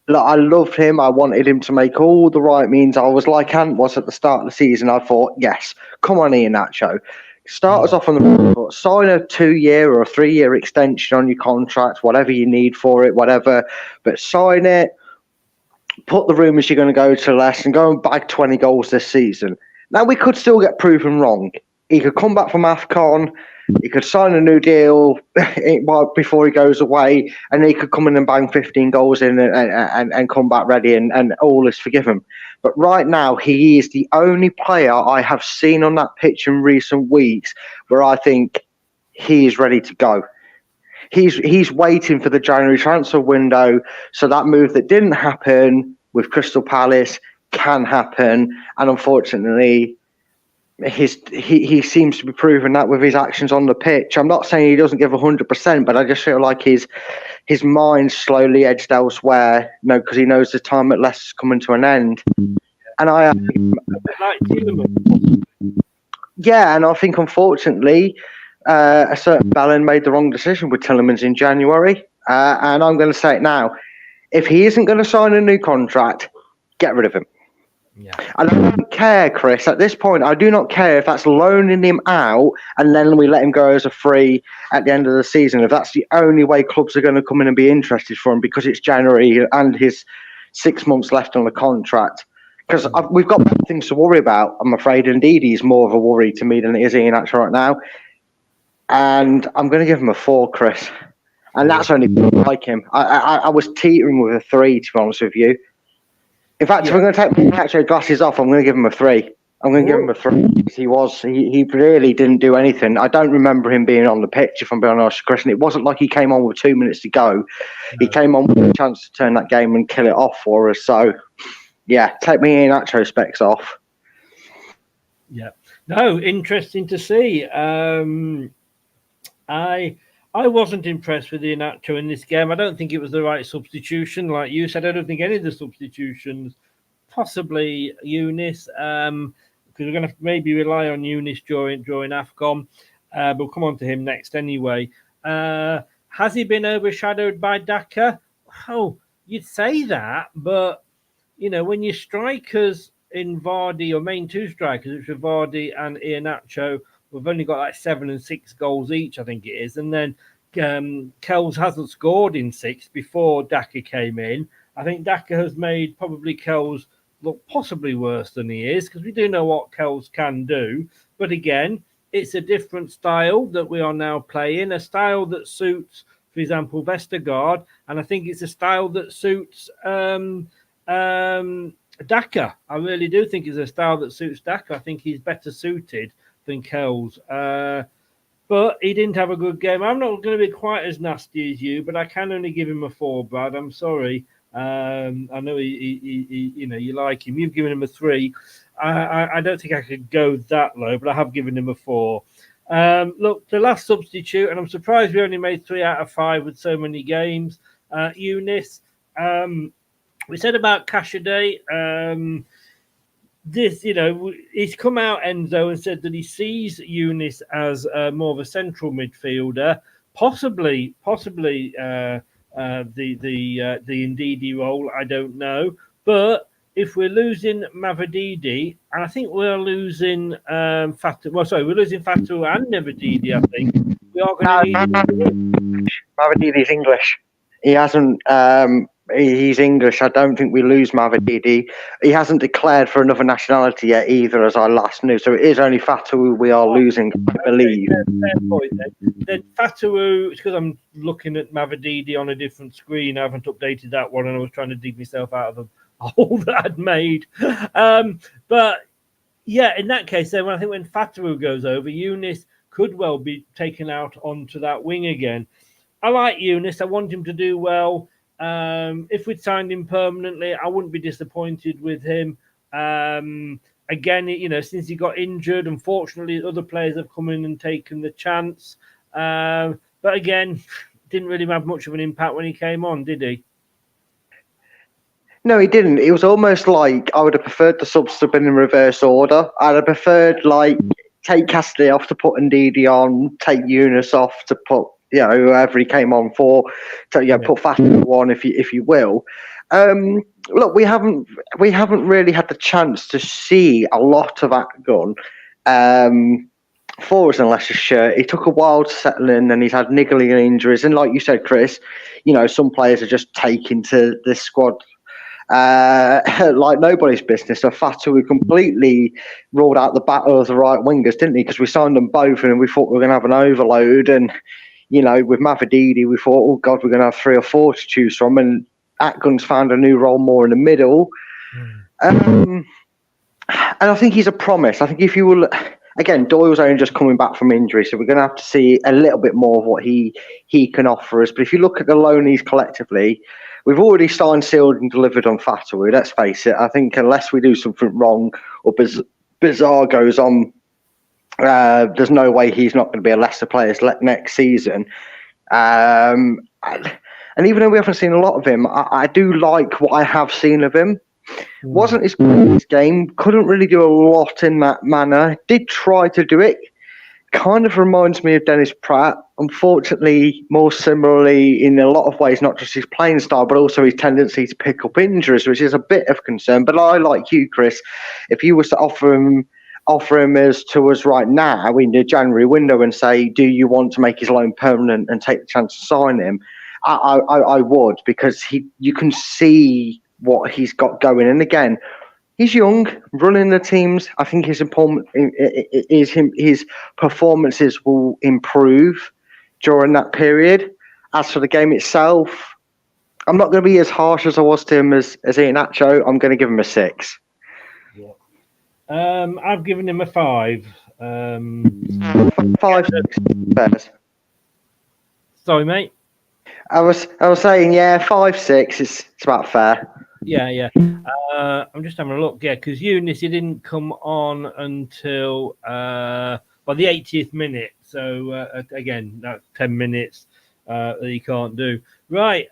Look, I loved him. I wanted him to make all the right means. I was like Ant was at the start of the season. I thought, yes, come on, Iheanacho. Start us off on the foot. Sign a 2-year or a 3-year extension on your contract, whatever you need for it, whatever. But sign it. Put the rumours you're going to go to Leicester and go and bag 20 goals this season. Now, we could still get proven wrong. He could come back from AFCON. He could sign a new deal before he goes away, and he could come in and bang 15 goals in and come back ready, and all is forgiven. But right now, he is the only player I have seen on that pitch in recent weeks where I think he is ready to go. He's waiting for the January transfer window, so that move that didn't happen with Crystal Palace can happen, and unfortunately, he seems to be proving that with his actions on the pitch. I'm not saying he doesn't give 100%, but I just feel like his his mind's slowly edged elsewhere, because he knows the time at Leicester's coming to an end. And I think unfortunately, a certain Ballon made the wrong decision with Tielemans in January. And I'm going to say it now. If he isn't going to sign a new contract, get rid of him. Yeah. And I don't care, Chris. At this point, I do not care if that's loaning him out and then we let him go as a free at the end of the season. If that's the only way clubs are going to come in and be interested for him because it's January and his 6 months left on the contract. Because we've got better things to worry about, I'm afraid. Indeed, he's more of a worry to me than it is Iheanacho right now. And I'm going to give him a 4, Chris. And that's only like him. I was teetering with a 3, to be honest with you. In fact, if I'm going to take my actual glasses off, I'm going to give him a 3. I'm going to give him a 3. He really didn't do anything. I don't remember him being on the pitch, if I'm being honest, Chris. And it wasn't like he came on with 2 minutes to go. No. He came on with a chance to turn that game and kill it off for us. So, yeah, take me Iheanacho specs off. Yeah. No, interesting to see. I wasn't impressed with Iheanacho in this game. I don't think it was the right substitution. Like you said, I don't think any of the substitutions, possibly Eunice, because we're going to maybe rely on Eunice during AFCON. We'll come on to him next anyway. Has he been overshadowed by Daka? Oh, you'd say that, but, when your strikers in Vardy, or main 2 strikers, which are Vardy and Iheanacho, we've only got like 7 and 6 goals each, I think it is. And then Kells hasn't scored in 6 before Daka came in. I think Daka has made probably Kells look possibly worse than he is, because we do know what Kells can do. But again, it's a different style that we are now playing, a style that suits, for example, Vestergaard. And I think it's a style that suits Daka. I really do think it's a style that suits Daka. I think he's better suited than Kells. But he didn't have a good game. I'm not going to be quite as nasty as you, but I can only give him a 4, Brad. I'm sorry. I know he you like him. You've given him a 3. I don't think I could go that low, but I have given him a 4. Look, the last substitute, and I'm surprised we only made 3 out of 5 with so many games. Eunice, we said about Cashaday. This, he's come out, Enzo, and said that he sees Eunice as more of a central midfielder, possibly the Ndidi role. I don't know, but if we're losing Mavididi, and I think we're losing Fatu. Well, sorry, we're losing Fatu and Mavididi. I think we are going to need. Mavididi's English. He hasn't. He's English. I don't think we lose Mavididi. He hasn't declared for another nationality yet either, as I last knew. So it is only Fatu we are losing, I believe. Fair point, then Fatu, it's because I'm looking at Mavididi on a different screen. I haven't updated that one, and I was trying to dig myself out of the hole that I'd made. But yeah, in that case, then I think when Fatu goes over, Eunice could well be taken out onto that wing again. I like Eunice. I want him to do well. If we'd signed him permanently, I wouldn't be disappointed with him. Again, since he got injured, unfortunately, other players have come in and taken the chance. But again, didn't really have much of an impact when he came on, did he? No, he didn't. It was almost like I would have preferred the subs to have been in reverse order. I'd have preferred, take Cassidy off to put Ndidi on, take Eunice off to put whoever he came on for, to put Fatu on, if you will. Look, we haven't really had the chance to see a lot of Atgun for us in Leicestershire. It took a while to settle in, and he's had niggling injuries. And like you said, Chris, some players are just taken to this squad like nobody's business. So Fatu completely ruled out the battle of the right wingers, didn't he? Because we signed them both, and we thought we were going to have an overload. And with Mavididi, we thought, oh God, we're going to have 3 or 4 to choose from. And Atgun's found a new role more in the middle. And I think he's a promise. I think if you will, again, Doyle's only just coming back from injury, so we're going to have to see a little bit more of what he can offer us. But if you look at the loanees collectively, we've already signed, sealed and delivered on Fatu. Let's face it. I think unless we do something wrong or bizarre goes on, there's no way he's not going to be a Leicester player next season. And And even though we haven't seen a lot of him, I do like what I have seen of him. Wasn't his greatest game, couldn't really do a lot in that manner. Did try to do it. Kind of reminds me of Dennis Pratt. Unfortunately, more similarly in a lot of ways, not just his playing style, but also his tendency to pick up injuries, which is a bit of concern. But I, like you, Chris, if you was to offer him as to us right now in the January window and say, do you want to make his loan permanent and take the chance to sign him? I would, because you can see what he's got going. And again, he's young, running the teams. I think his performances will improve during that period. As for the game itself, I'm not going to be as harsh as I was to him as Iheanacho. I'm going to give him a 6. I've given him a 5. 5, 6. Sorry, mate. I was saying, 5, 6 is about fair. Yeah. I'm just having a look. Yeah, because Eunice, he didn't come on until the 80th minute. So again, that's 10 minutes that he can't do. Right.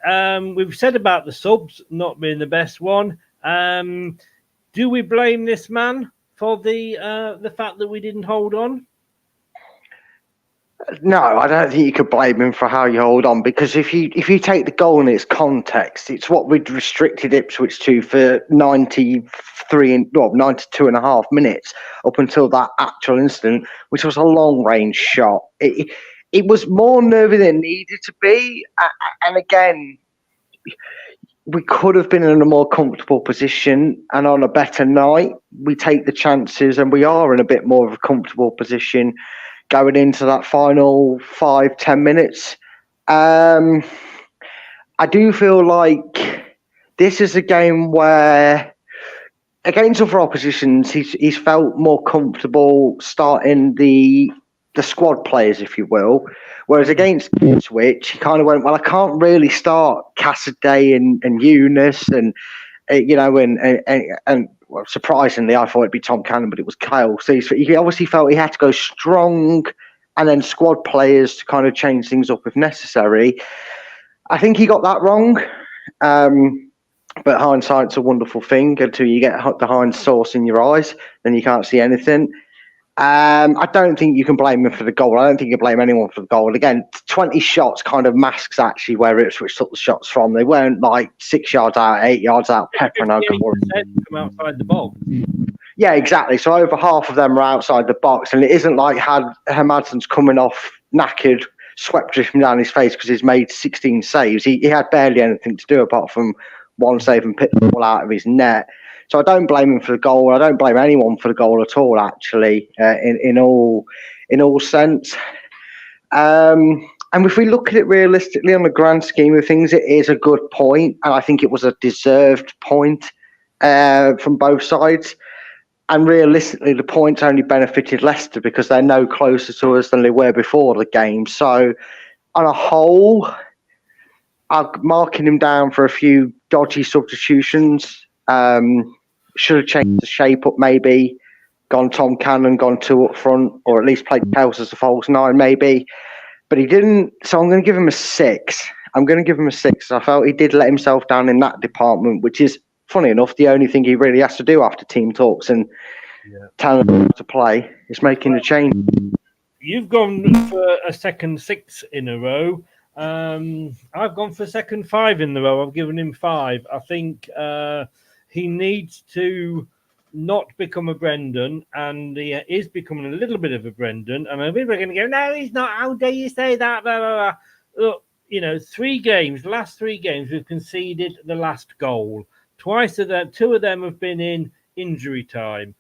We've said about the subs not being the best one. Do we blame this man for the fact that we didn't hold on? No, I don't think you could blame him for how you hold on, because if you take the goal in its context, it's what we'd restricted Ipswich to for 92 and a half minutes up until that actual incident, which was a long-range shot. It was more nervy than it needed to be, and again, we could have been in a more comfortable position, and on a better night, we take the chances, and we are in a bit more of a comfortable position going into that final 5-10 minutes. I do feel like this is a game where, against other oppositions, he's felt more comfortable starting the squad players, if you will. Whereas against Ipswich, he kind of went, well, I can't really start Cassaday and Eunice and well, surprisingly, I thought it'd be Tom Cannon, but it was Kyle. So he obviously felt he had to go strong and then squad players to kind of change things up if necessary. I think he got that wrong. But hindsight's a wonderful thing until you get the Heinz sauce in your eyes, then you can't see anything. I don't think you can blame him for the goal. I don't think you can blame anyone for the goal. And again, 20 shots kind of masks actually where Ipswich took the shots from. They weren't like 6 yards out, 8 yards out, peppering over. Come outside the box. Yeah, exactly. So over half of them are outside the box, and it isn't like Hermadsen's coming off knackered, swept drifting down his face because he's made 16 saves. He had barely anything to do apart from one save and pick the ball out of his net. So I don't blame him for the goal. I don't blame anyone for the goal at all, actually, in all sense. And if we look at it realistically on the grand scheme of things, it is a good point. And I think it was a deserved point from both sides. And realistically, the points only benefited Leicester because they're no closer to us than they were before the game. So on a whole, I'm marking him down for a few dodgy substitutions. Should have changed the shape up, maybe gone Tom Cannon, gone 2 up front, or at least played Kels as a false 9, maybe. But he didn't, so I'm going to give him a 6. I felt he did let himself down in that department, which is, funny enough, the only thing he really has to do after team talks and telling him to play is making a change. You've gone for a second 6 in a row. I've gone for a second 5 in a row. I've given him 5. I think he needs to not become a Brendan, and he is becoming a little bit of a Brendan. And people are going to go, no, he's not. How dare you say that? Blah, blah, blah. Look, 3 games, last 3 games, we've conceded the last goal. Twice of them, 2 of them have been in injury time.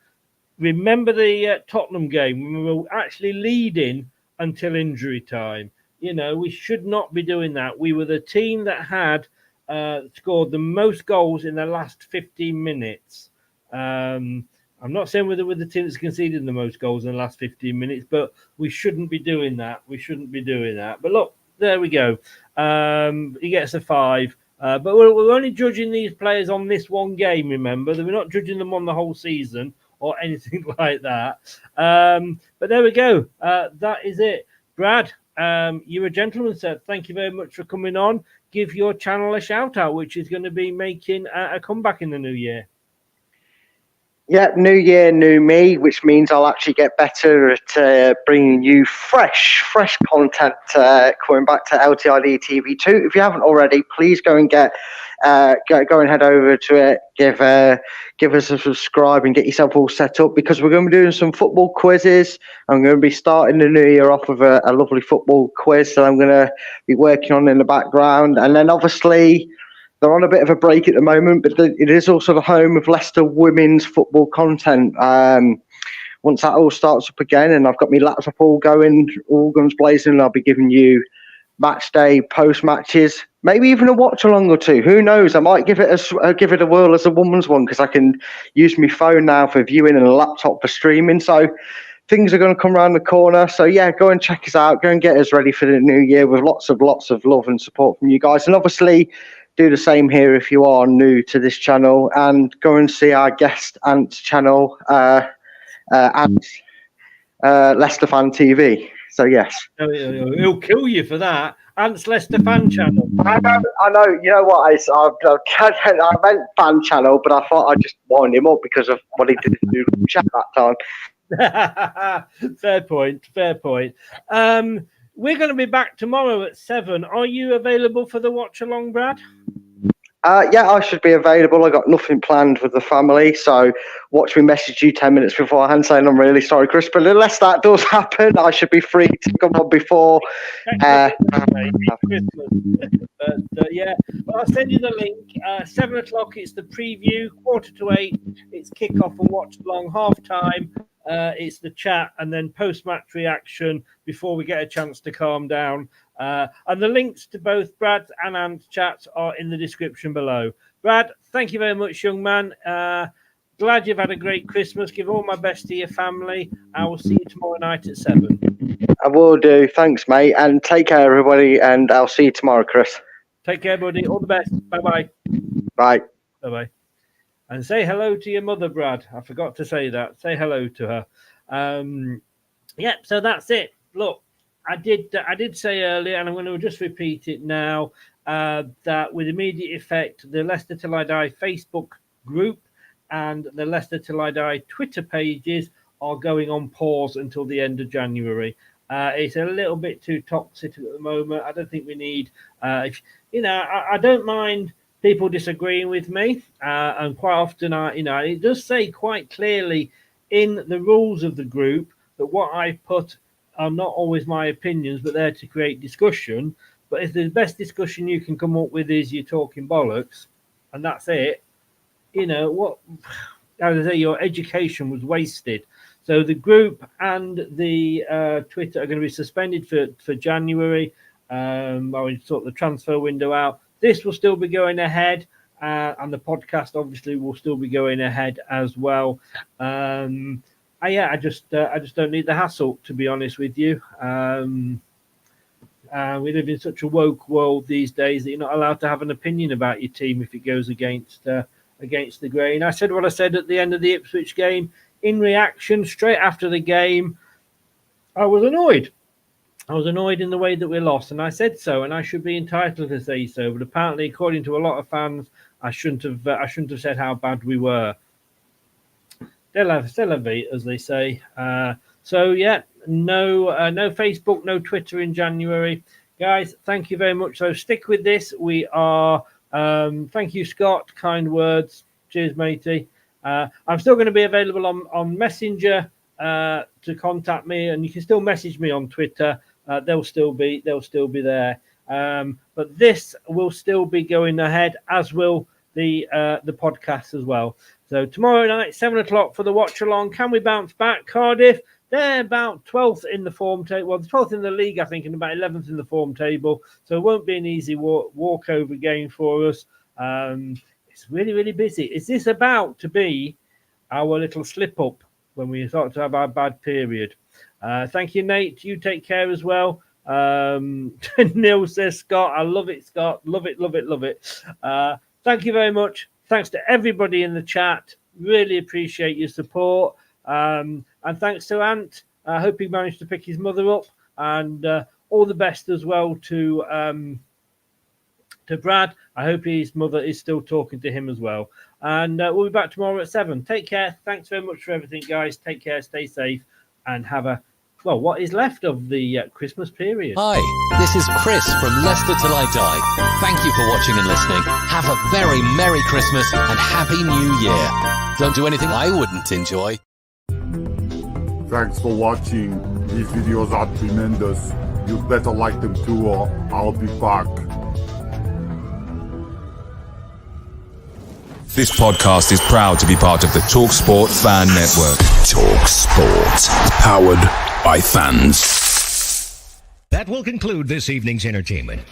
Remember the Tottenham game when we were actually leading until injury time. We should not be doing that. We were the team that had scored the most goals in the last 15 minutes. I'm not saying we're the team that's conceded the most goals in the last 15 minutes, but we shouldn't be doing that. But look, there we go. He gets a 5. But we're only judging these players on this one game, remember. We're not judging them on the whole season or anything like that. But there we go. That is it. Brad, you're a gentleman, sir. Thank you very much for coming on, give your channel a shout out, which is going to be making a comeback in the new year. Yeah, new year, new me, which means I'll actually get better at bringing you fresh content coming back to LTID TV2. If you haven't already, please go and go and head over to it. Give us a subscribe and get yourself all set up, because we're going to be doing some football quizzes. I'm going to be starting the new year off with a lovely football quiz that I'm going to be working on in the background, and then obviously they're on a bit of a break at the moment, but it is also the home of Leicester women's football content. Once that all starts up again, and I've got my laptop all going, all guns blazing, I'll be giving you match day, post matches, maybe even a watch along or two. Who knows? I might give it a whirl as a woman's one, because I can use my phone now for viewing and a laptop for streaming. So things are going to come around the corner. So yeah, go and check us out. Go and get us ready for the new year with lots of love and support from you guys. And obviously, do the same here if you are new to this channel, and go and see our guest Ant's channel, Ant's Leicester Fan TV. So yes, he'll kill you for that. Ant's Leicester Fan Channel. I know. You know what? I meant fan channel, but I thought I'd just wind him up because of what he did do chat that time. Fair point. We're going to be back tomorrow at 7. Are you available for the watch along, Brad? Yeah, I should be available. I got nothing planned with the family, so watch me message you 10 minutes beforehand saying I'm really sorry, Chris, but unless that does happen, I should be free to come on before. Yeah, well, I'll send you the link. 7 o'clock, it's the preview. 7:45, it's kick-off and watch along. Half-time, it's the chat, and then post-match reaction before we get a chance to calm down. And the links to both Brad and Ant's chats are in the description below. Brad, thank you very much, young man. Glad you've had a great Christmas. Give all my best to your family. I will see you tomorrow night at 7. I will do. Thanks, mate. And take care, everybody. And I'll see you tomorrow, Chris. Take care, buddy. All the best. Bye-bye. Bye. Bye-bye. And say hello to your mother, Brad. I forgot to say that. Say hello to her. So that's it. Look, I did say earlier, and I'm going to just repeat it now, that with immediate effect, the Leicester Till I Die Facebook group and the Leicester Till I Die Twitter pages are going on pause until the end of January. It's a little bit too toxic at the moment. I don't think we need, I don't mind people disagreeing with me, and quite often, it does say quite clearly in the rules of the group that what I put are not always my opinions, but they're to create discussion. But if the best discussion you can come up with is you're talking bollocks, and that's it, what? As I say, your education was wasted. So the group and the Twitter are going to be suspended for January. While we sort the transfer window out. This will still be going ahead, and the podcast obviously will still be going ahead as well. I just don't need the hassle, to be honest with you. We live in such a woke world these days that you're not allowed to have an opinion about your team if it goes against the grain. I said what I said at the end of the Ipswich game. In reaction, straight after the game, I was annoyed. I was annoyed in the way that we lost, and I said so, and I should be entitled to say so. But apparently, according to a lot of fans, I shouldn't have said how bad we were. C'est la vie, as they say. No Facebook, no Twitter in January, guys. Thank you very much. So stick with this. We are. Thank you, Scott. Kind words. Cheers, matey. I'm still going to be available on Messenger to contact me, and you can still message me on Twitter. They'll still be there. But this will still be going ahead, as will the podcast as well. So tomorrow night, 7 o'clock for the watch along. Can we bounce back? Cardiff, they're about 12th in the form table. Well, 12th in the league, I think, and about 11th in the form table. So it won't be an easy walkover game for us. It's really, really busy. Is this about to be our little slip up when we start to have our bad period? Thank you, Nate. You take care as well. Neil says, Scott, I love it, Scott. Love it, love it, love it. Thank you very much. Thanks to everybody in the chat. Really appreciate your support. And thanks to Ant. I hope he managed to pick his mother up. And all the best as well to to Brad. I hope his mother is still talking to him as well. And we'll be back tomorrow at 7. Take care. Thanks very much for everything, guys. Take care, stay safe, and have a, well, what is left of the Christmas period. Hi, this is Chris from Leicester Till I Die. Thank you for watching and listening. Have a very Merry Christmas and Happy New Year. Don't do anything I wouldn't enjoy. Thanks for watching. These videos are tremendous. You better like them too, or I'll be back. This podcast is proud to be part of the TalkSport Fan Network. TalkSport. Powered by fans. That will conclude this evening's entertainment.